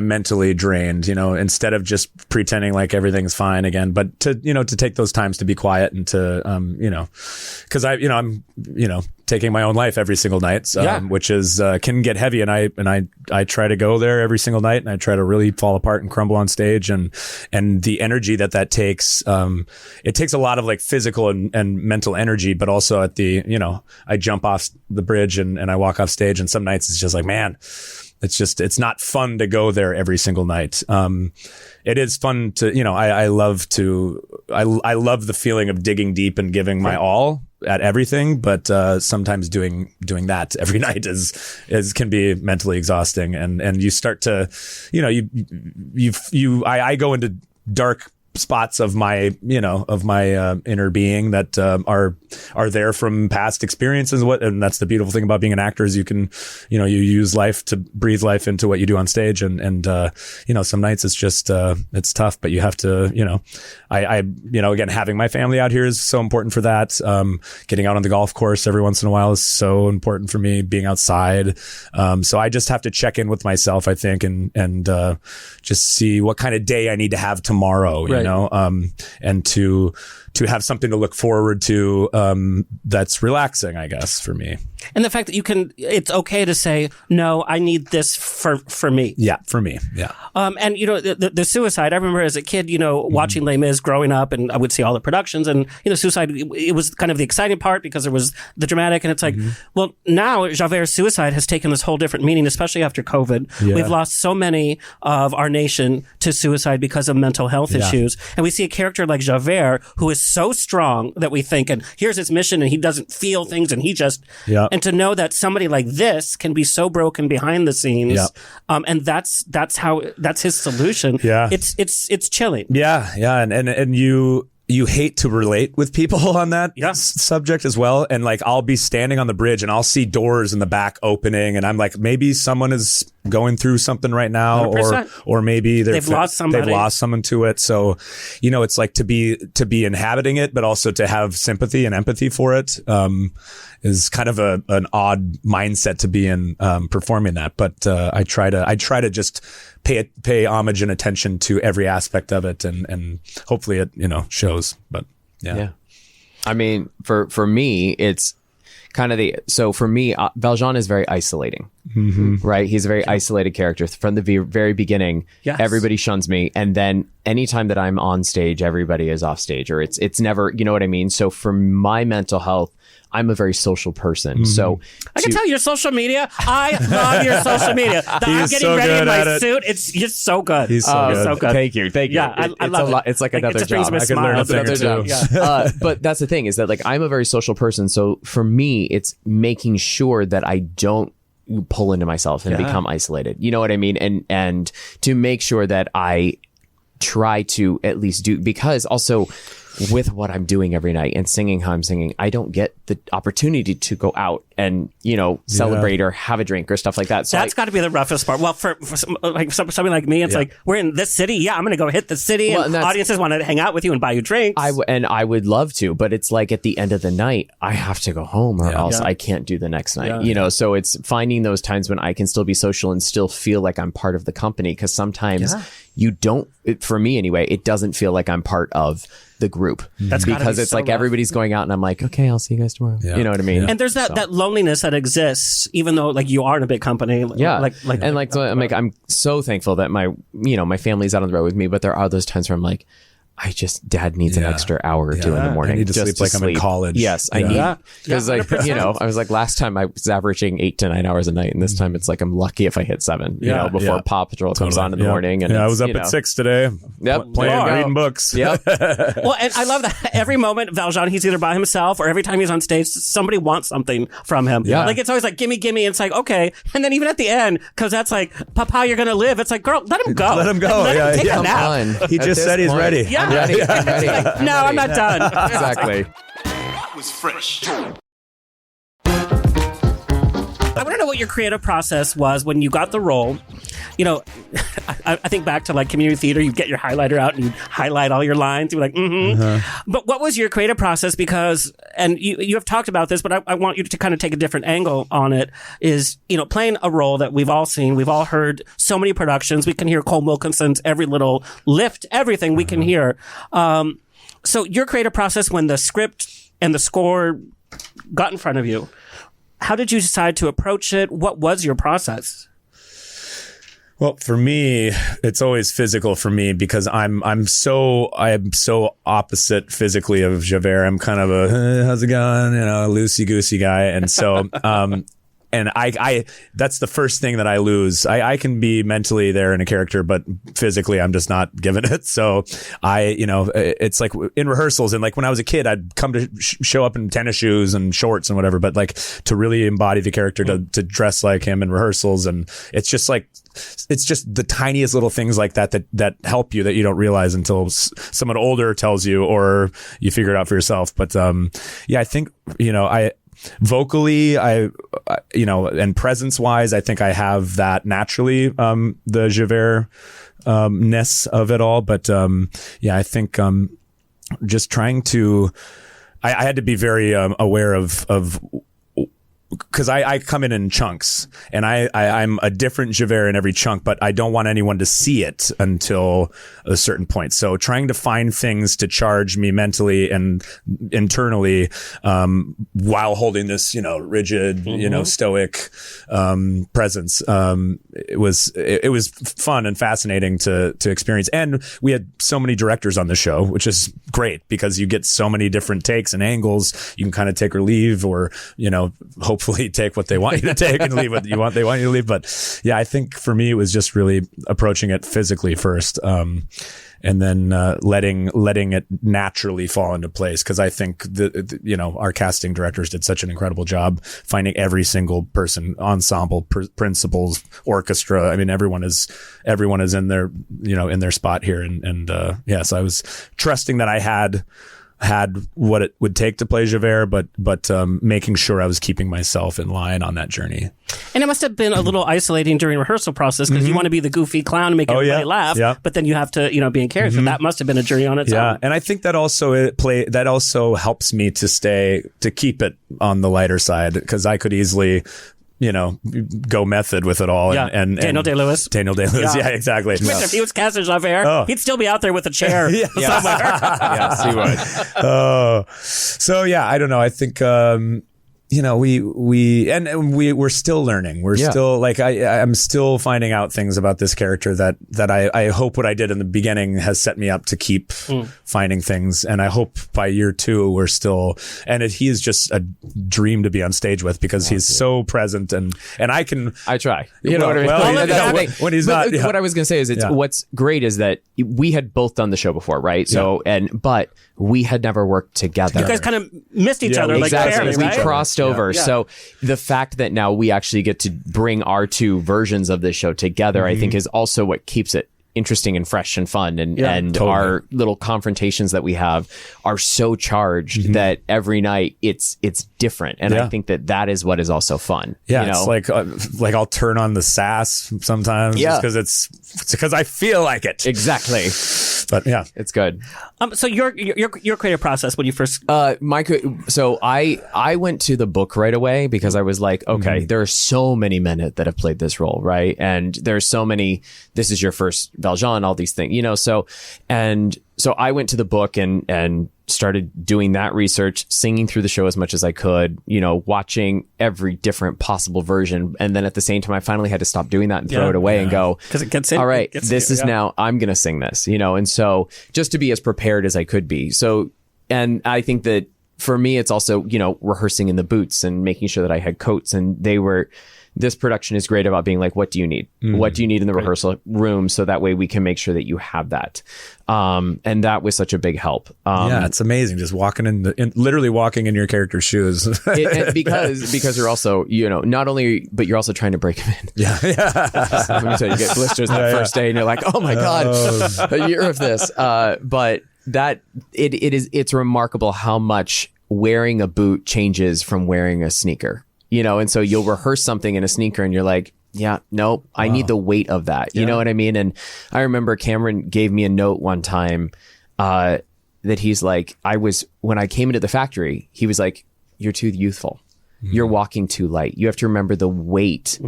mentally drained, instead of just pretending like everything's fine again, but to take those times to be quiet and to, cause I'm taking my own life every single night, which is, can get heavy. And I try to go there every single night and I try to really fall apart and crumble on stage and the energy that takes, it takes a lot of like physical and mental energy, but also at the, I jump off the bridge and I walk off stage and some nights it's just like, man, it's not fun to go there every single night. It is fun to, I love the feeling of digging deep and giving my all at everything, but sometimes doing that every night can be mentally exhausting, and you start to, I go into dark spots of my inner being that are there from past experiences. And that's the beautiful thing about being an actor is you can, you use life to breathe life into what you do on stage. And some nights it's just, it's tough, but you have to, again, having my family out here is so important for that. Getting out on the golf course every once in a while is so important for me, being outside. So I just have to check in with myself, I think, and just see what kind of day I need to have tomorrow, and to to have something to look forward to that's relaxing, I guess, for me. And the fact that it's okay to say, no, I need this for me. Yeah, for me. Yeah. And, the suicide, I remember as a kid, watching Les Mis growing up, and I would see all the productions, and, suicide, it was kind of the exciting part because there was the dramatic, and it's like, well, now Javert's suicide has taken this whole different meaning, especially after COVID. Yeah. We've lost so many of our nation to suicide because of mental health issues. And we see a character like Javert who is so strong that we think, and here's his mission, and he doesn't feel things, and he just... Yeah. And to know that somebody like this can be so broken behind the scenes, and that's his solution. Yeah, it's chilling. Yeah, and you hate to relate with people on that subject as well. And like, I'll be standing on the bridge and I'll see doors in the back opening, and I'm like, maybe someone is going through something right now, 100%. or maybe they've lost somebody. They've lost someone to it. So, it's like to be inhabiting it, but also to have sympathy and empathy for it, is kind of an odd mindset to be in, performing that. But, I try to just pay homage and attention to every aspect of it, and hopefully it, shows. But yeah. I mean, for me, it's kind of so for me, Valjean is very isolating, right? He's a very isolated character from the very beginning. Yes. Everybody shuns me. And then anytime that I'm on stage, everybody is off stage, or it's never, you know what I mean? So for my mental health, I'm a very social person. So I can tell your social media. I love your social media. I'm getting ready in my suit. It's just so good. He's so good. So good. Thank you. Yeah, I love it. It's like another job. I could learn a thing or two. Yeah. But that's the thing, is that like, I'm a very social person. So for me, it's making sure that I don't pull into myself and become isolated. You know what I mean? And to make sure that I try to at least do, because also with what I'm doing every night and singing how I'm singing, I don't get the opportunity to go out and, celebrate or have a drink or stuff like that. So that's got to be the roughest part. Well, for somebody like me, it's like, we're in this city. Yeah, I'm going to go hit the city, and audiences want to hang out with you and buy you drinks. I would love to, but it's like at the end of the night, I have to go home, or else I can't do the next night. So it's finding those times when I can still be social and still feel like I'm part of the company, because sometimes you don't, for me anyway, it doesn't feel like I'm part of the group. That's because it's so like rough. Everybody's going out, and I'm like, okay, I'll see you guys tomorrow. You know what I mean? And there's that loneliness that exists, even though like you are in a big company. I'm so thankful that my family's out on the road with me, but there are those times where I'm like, Dad needs an extra hour or two in the morning. I need to sleep like I'm in college. Yes, I need. Because I was like, last time I was averaging 8 to 9 hours a night, and this time it's like I'm lucky if I hit 7. Before Paw Patrol comes on in the morning. And I was up at 6 today. Playing, reading books. Yep. Well, and I love that every moment Valjean, he's either by himself, or every time he's on stage, somebody wants something from him. Yeah. Like, it's always like, gimme. And it's like, okay. And then even at the end, because that's like, Papa, you're gonna live. It's like, girl, let him go. Let him go. Let him take a nap. He just said he's ready. Yeah. I'm ready. Like, no, I'm not done. Exactly. That was fresh. I want to know what your creative process was when you got the role. I think back to like community theater, you get your highlighter out and you highlight all your lines. You're like, But what was your creative process? Because, and you have talked about this, but I want you to kind of take a different angle on it, is, playing a role that we've all seen, we've all heard so many productions. We can hear Cole Wilkinson's every little lift, everything we can hear. So your creative process when the script and the score got in front of you, how did you decide to approach it? What was your process? Well, for me, it's always physical for me, because I'm so opposite physically of Javert. I'm kind of a how's it going, loosey goosey guy, and so and I that's the first thing that I lose. I can be mentally there in a character, but physically I'm just not giving it. So it's like in rehearsals, and like when I was a kid, I'd come to show up in tennis shoes and shorts and whatever, but like to really embody the character, to dress like him in rehearsals. And it's just the tiniest little things like that help you, that you don't realize until someone older tells you, or you figure it out for yourself. But I think vocally, and presence wise, I think I have that naturally, the Javert ness of it all. But I think just trying to, I had to be very aware of because I come in chunks, and I'm a different Javert in every chunk, but I don't want anyone to see it until a certain point. So trying to find things to charge me mentally and internally, while holding this, rigid, stoic, presence. It was fun and fascinating to experience. And we had so many directors on the show, which is great because you get so many different takes and angles. You can kind of take or leave, or, hopefully take what they want you to take and leave what they want you to leave. But yeah, I think for me, it was just really approaching it physically first. And then letting it naturally fall into place, because I think our casting directors did such an incredible job finding every single person, ensemble, principals, orchestra. I mean, everyone is in their in their spot here, and so I was trusting that I had what it would take to play Javert, but making sure I was keeping myself in line on that journey. And it must have been a little isolating during rehearsal process, because you want to be the goofy clown and make everybody laugh, but then you have to, be in character. That must have been a journey on its own. Yeah, and I think that also helps me to keep it on the lighter side, because I could easily go method with it all. Yeah. And Daniel Day-Lewis. Yeah, exactly. If he was cast as Javert, he'd still be out there with a chair somewhere. Yes, he would. So yeah, I don't know. I think we're still learning. We're still I'm still finding out things about this character that I hope what I did in the beginning has set me up to keep finding things. And I hope by year 2 we're still, he is just a dream to be on stage with, because he's so present and I try. You know what I mean? When he's not. What I was going to say is what's great is that we had both done the show before, right? So, but we had never worked together. You guys kind of missed each other. Exactly. Like barely, we crossed over. Yeah. So the fact that now we actually get to bring our two versions of this show together, I think, is also what keeps it interesting and fresh and fun. And totally. Our little confrontations that we have are so charged that every night it's different. And I think that is what is also fun. Yeah. It's like I'll turn on the sass sometimes because it's because I feel like it. Exactly. But yeah, it's good. So your creative process when you first so I went to the book right away, because I was like, okay, there are so many men that have played this role, right? And there's so many. This is your first Valjean, all these things, So I went to the book and started doing that research, singing through the show as much as I could, watching every different possible version. And then at the same time, I finally had to stop doing that and throw it away and go, because it gets in. All right, this is now I'm going to sing this, and so just to be as prepared as I could be. So, and I think that for me, it's also, rehearsing in the boots and making sure that I had coats, and this production is great about being like, what do you need? What do you need in the rehearsal room? So that way we can make sure that you have that. And that was such a big help. It's amazing. Just literally walking in your character's shoes. because you're also, not only, but you're also trying to break them in. Yeah. Let me tell you, get blisters that first day and you're like, oh my God, a year of this. But that it's remarkable how much wearing a boot changes from wearing a sneaker. And so you'll rehearse something in a sneaker and you're like, yeah, nope, I need the weight of that. You know what I mean? And I remember Cameron gave me a note one time that he's like, when I came into the factory, he was like, you're too youthful. You're walking too light. You have to remember the weight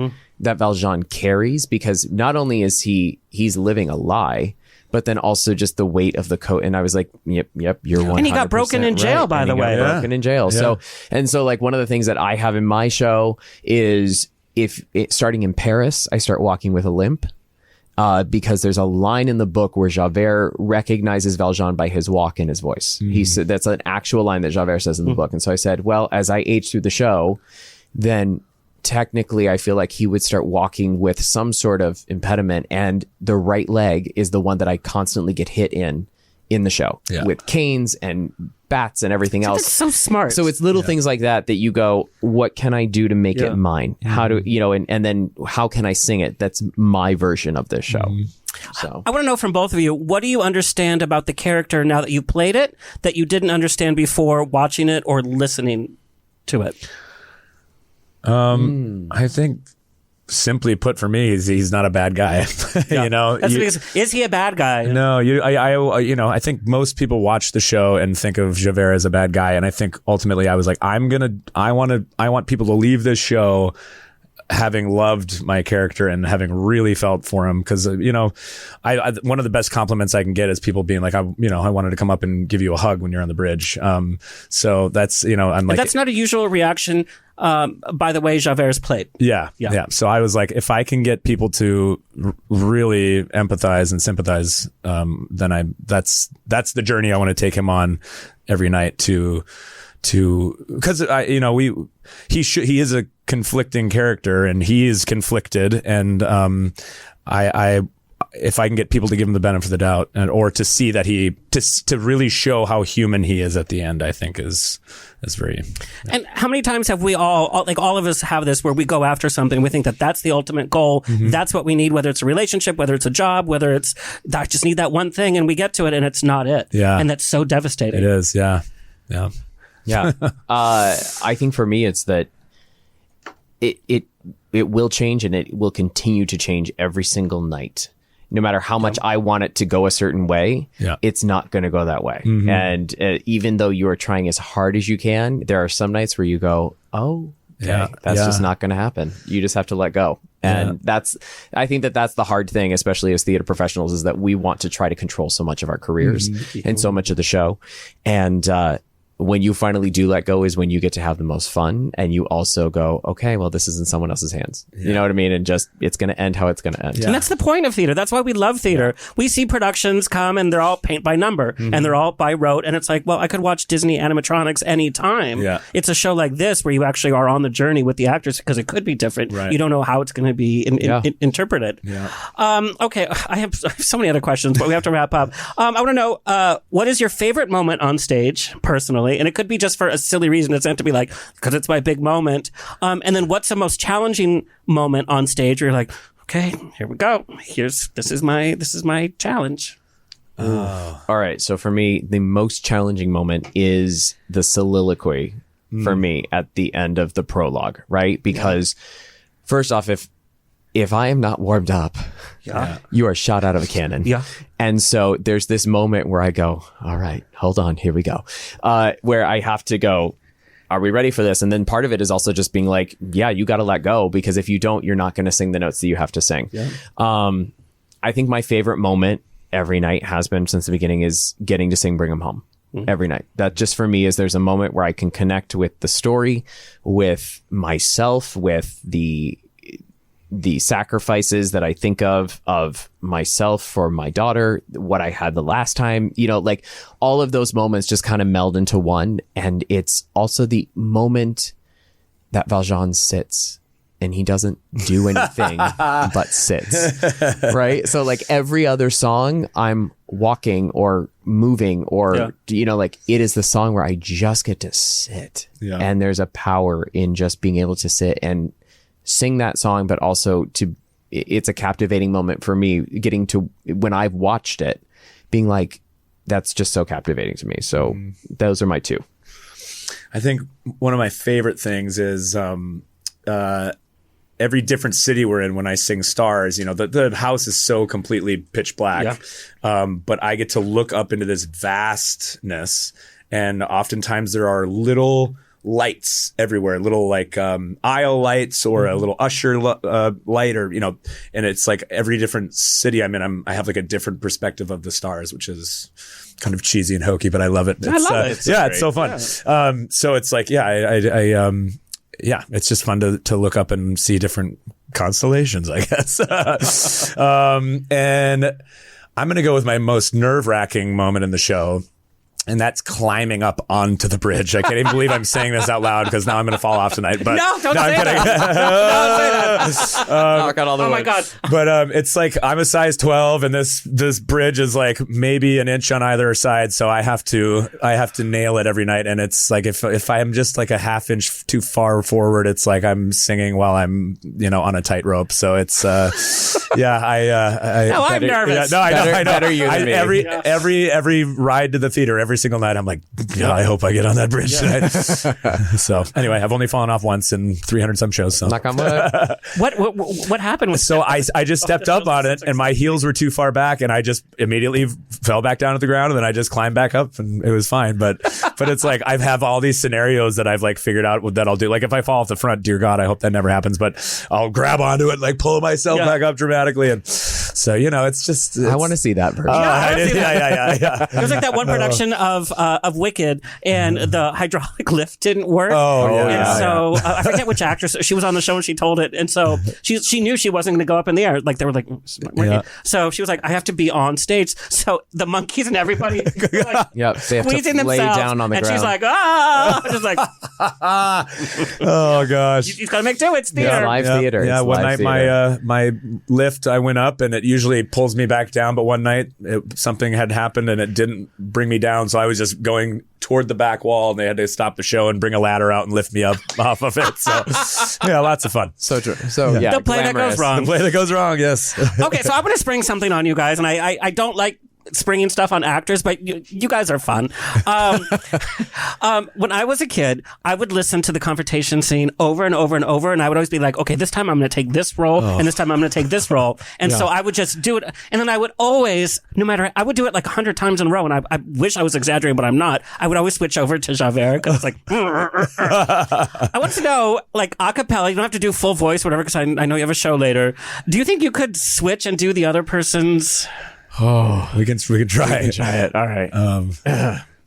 that Valjean carries, because not only is he's living a lie, but then also just the weight of the coat. And I was like, yep, you're 100% And he got broken in jail, by the way. Broken in jail. Yeah. So like one of the things that I have in my show is starting in Paris, I start walking with a limp. Because there's a line in the book where Javert recognizes Valjean by his walk and his voice. He said that's an actual line that Javert says in the book. And so I said, well, as I age through the show, then technically I feel like he would start walking with some sort of impediment, and the right leg is the one that I constantly get hit in the show with canes and bats and everything else. That's so smart. So it's little things like that you go, what can I do to make it mine? How do, and then how can I sing it? That's my version of this show. So I want to know from both of you, what do you understand about the character now that you played it that you didn't understand before watching it or listening to it? I think simply put, for me, he's not a bad guy. You know, is he a bad guy? No, I think most people watch the show and think of Javert as a bad guy, and I think ultimately I was like, I want people to leave this show having loved my character and having really felt for him, because I one of the best compliments I can get is people being like, I wanted to come up and give you a hug when you're on the bridge. So that's I'm like, that's not a usual reaction. By the way, Javert's played. Yeah. So I was like, if I can get people to really empathize and sympathize, then that's the journey I want to take him on every night because he is a conflicting character and he is conflicted, and if I can get people to give him the benefit of the doubt or to see that to really show how human he is at the end, I think is very. Yeah. And how many times have we all of us have this where we go after something, we think that that's the ultimate goal, that's what we need, whether it's a relationship, whether it's a job, whether it's I just need that one thing, and we get to it and it's not it. Yeah. And that's so devastating. It is. Yeah. I think for me it's that it will change, and it will continue to change every single night. No matter how much I want it to go a certain way, it's not going to go that way. And even though you are trying as hard as you can, there are some nights where you go, oh, okay, that's just not going to happen. You just have to let go. And I think that's the hard thing, especially as theater professionals, is that we want to try to control so much of our careers and so much of the show. And when you finally do let go is when you get to have the most fun, and you also go, okay, well, this is in someone else's hands. You know what I mean? And just, it's going to end how it's going to end. And that's the point of theater. That's why we love theater. We see productions come and they're all paint by number and they're all by rote. And it's like, well, I could watch Disney animatronics anytime. It's a show like this where you actually are on the journey with the actors, because it could be different. Right. You don't know how it's going to be interpreted. Okay. I have so many other questions, but we have to wrap up. I want to know, what is your favorite moment on stage personally? And it could be just for a silly reason. It's meant to be like, because it's my big moment. And then what's the most challenging moment on stage where you're like, okay, here we go. This is my challenge. All right. So for me, the most challenging moment is the soliloquy for me at the end of the prologue, right? Because first off, if I am not warmed up, you are shot out of a cannon. And so there's this moment where I go, all right, hold on, here we go. Where I have to go, are we ready for this? And then part of it is also just being like, yeah, you got to let go, because if you don't, you're not going to sing the notes that you have to sing. I think my favorite moment every night has been since the beginning is getting to sing Bring 'Em Home. Every night. That just for me is there's a moment where I can connect with the story, with myself, with the sacrifices that I think of myself for my daughter, what I had the last time, like all of those moments just kind of meld into one. And it's also the moment that Valjean sits and he doesn't do anything but sits, right? So like every other song, I'm walking or moving or, like it is the song where I just get to sit. And there's a power in just being able to sit and sing that song, but also it's a captivating moment for me, getting to, when I've watched it, being like, that's just so captivating to me. So those are my two. I think one of my favorite things is every different city we're in, when I sing Stars, the house is so completely pitch black, but I get to look up into this vastness, and oftentimes there are little lights everywhere, little like aisle lights or a little usher light, or and it's like every different city I'm in, I have like a different perspective of the stars, which is kind of cheesy and hokey, but I love it. I love it. It's so fun. So it's like, it's just fun to look up and see different constellations, I guess. And I'm gonna go with my most nerve-wracking moment in the show. And that's climbing up onto the bridge. I can't even believe I'm saying this out loud, because now I'm going to fall off tonight. But don't say that. Don't say that. Knock on all the wood. My God. But it's like I'm a size 12, and this bridge is like maybe an inch on either side, so I have to nail it every night. And it's like if I am just like a half inch too far forward, it's like I'm singing while I'm on a tightrope. So it's I'm nervous. I know. Better you than me. Every ride to the theater, every single night I'm like, God, I hope I get on that bridge tonight. So anyway, I've only fallen off once in 300 some shows. So Knock on wood. What happened with so I just stepped up on it and my heels were too far back and I just immediately fell back down at the ground and then I just climbed back up and it was fine. But it's like I have all these scenarios that I've like figured out that I'll do. Like if I fall off the front, dear God, I hope that never happens. But I'll grab onto it, like pull myself back up dramatically, and so it's just. I want to see that version. Yeah. It was like that one production of Wicked, and the hydraulic lift didn't work. So I forget which actress she was on the show, and she told it, and so she knew she wasn't going to go up in the air. Like they were like, so she was like, I have to be on stage. So the monkeys and everybody, like, they have squeezing to lay themselves, down on the and ground. she's like, just like, oh gosh, you got to make do. It's theater. Live theater. Yeah, It's one live night theater. my lift, I went up and it usually pulls me back down, but one night something had happened and it didn't bring me down, so I was just going toward the back wall and they had to stop the show and bring a ladder out and lift me up off of it. So yeah, lots of fun. So true. So yeah, the play glamorous. that goes wrong. The play that goes wrong, yes. Okay, so I'm going to spring something on you guys, and I don't like springing stuff on actors, but you guys are fun. When I was a kid, I would listen to the Confrontation scene over and over and over, and I would always be like, okay, this time I'm going to take this role, and this time I'm going to take this role. And so I would just do it, and then I would always, I would do it like 100 times in a row, and I wish I was exaggerating, but I'm not. I would always switch over to Javert, because it's like, I want to know, like, a cappella, you don't have to do full voice, whatever, because I know you have a show later. Do you think you could switch and do the other person's... Oh, we can try it. Try it. All right.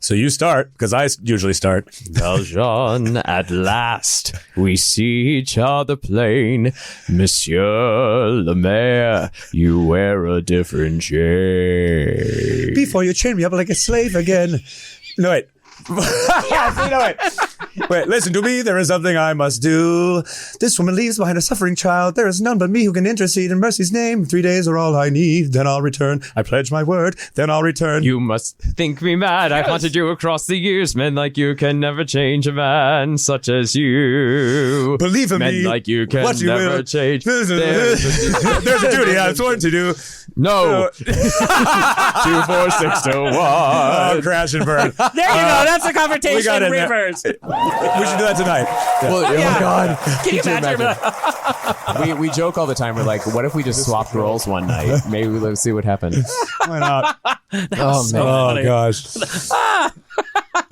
So you start, because I usually start. Valjean, at last we see each other plain. Monsieur le Maire, you wear a different chain. Before you chain me up like a slave again. No, wait. Wait, listen to me. There is something I must do. This woman leaves behind a suffering child. There is none but me who can intercede in mercy's name. 3 days are all I need. Then I'll return. I pledge my word. Then I'll return. You must think me mad. I've haunted you across the years. Men like you can never change a man such as you. Believe in Men me. like you can what you never will. change. There's a duty I'm sworn to do. No. 24621. Oh, crash and burn. There you go. That's the We got Confrontation it, man. reverse. We should do that tonight. Well, oh my God. Can you Could you imagine? we joke all the time. We're like, what if we just swapped roles one night? Maybe let's see what happens. Why not? Oh, man. Oh, gosh. That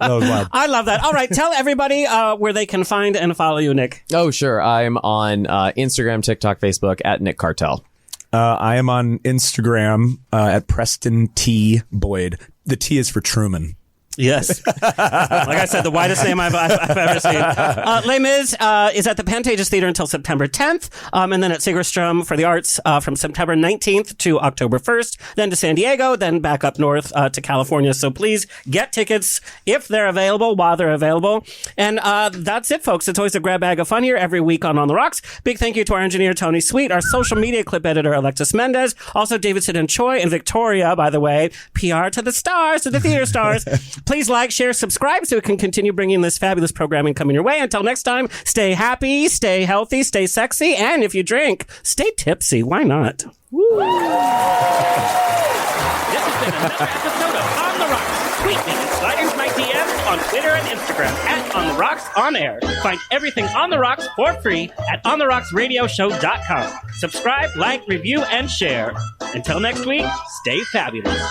was wild. I love that. All right. Tell everybody where they can find and follow you, Nick. Oh, sure. I'm on Instagram, TikTok, Facebook at Nick Cartell. I am on Instagram at Preston T. Boyd. The T is for Truman. Yes. Like I said, the widest name I've ever seen. Les Mis is at the Pantages Theater until September 10th, and then at Segerstrom for the Arts from September 19th to October 1st, then to San Diego, then back up north to California. So please get tickets if they're available, while they're available. And that's it, folks. It's always a grab bag of fun here every week on The Rocks. Big thank you to our engineer, Tony Sweet, our social media clip editor, Alexis Mendez, also Davidson and Choi, and Victoria, by the way. PR to the stars, to the theater stars. Please like, share, subscribe so we can continue bringing this fabulous programming coming your way. Until next time, stay happy, stay healthy, stay sexy, and if you drink, stay tipsy. Why not? Woo. This has been another episode of On the Rocks. Tweet me, slide into my DMs on Twitter and Instagram at On the Rocks On Air. Find everything On the Rocks for free at OnTheRocksRadioShow.com. Subscribe, like, review, and share. Until next week, stay fabulous.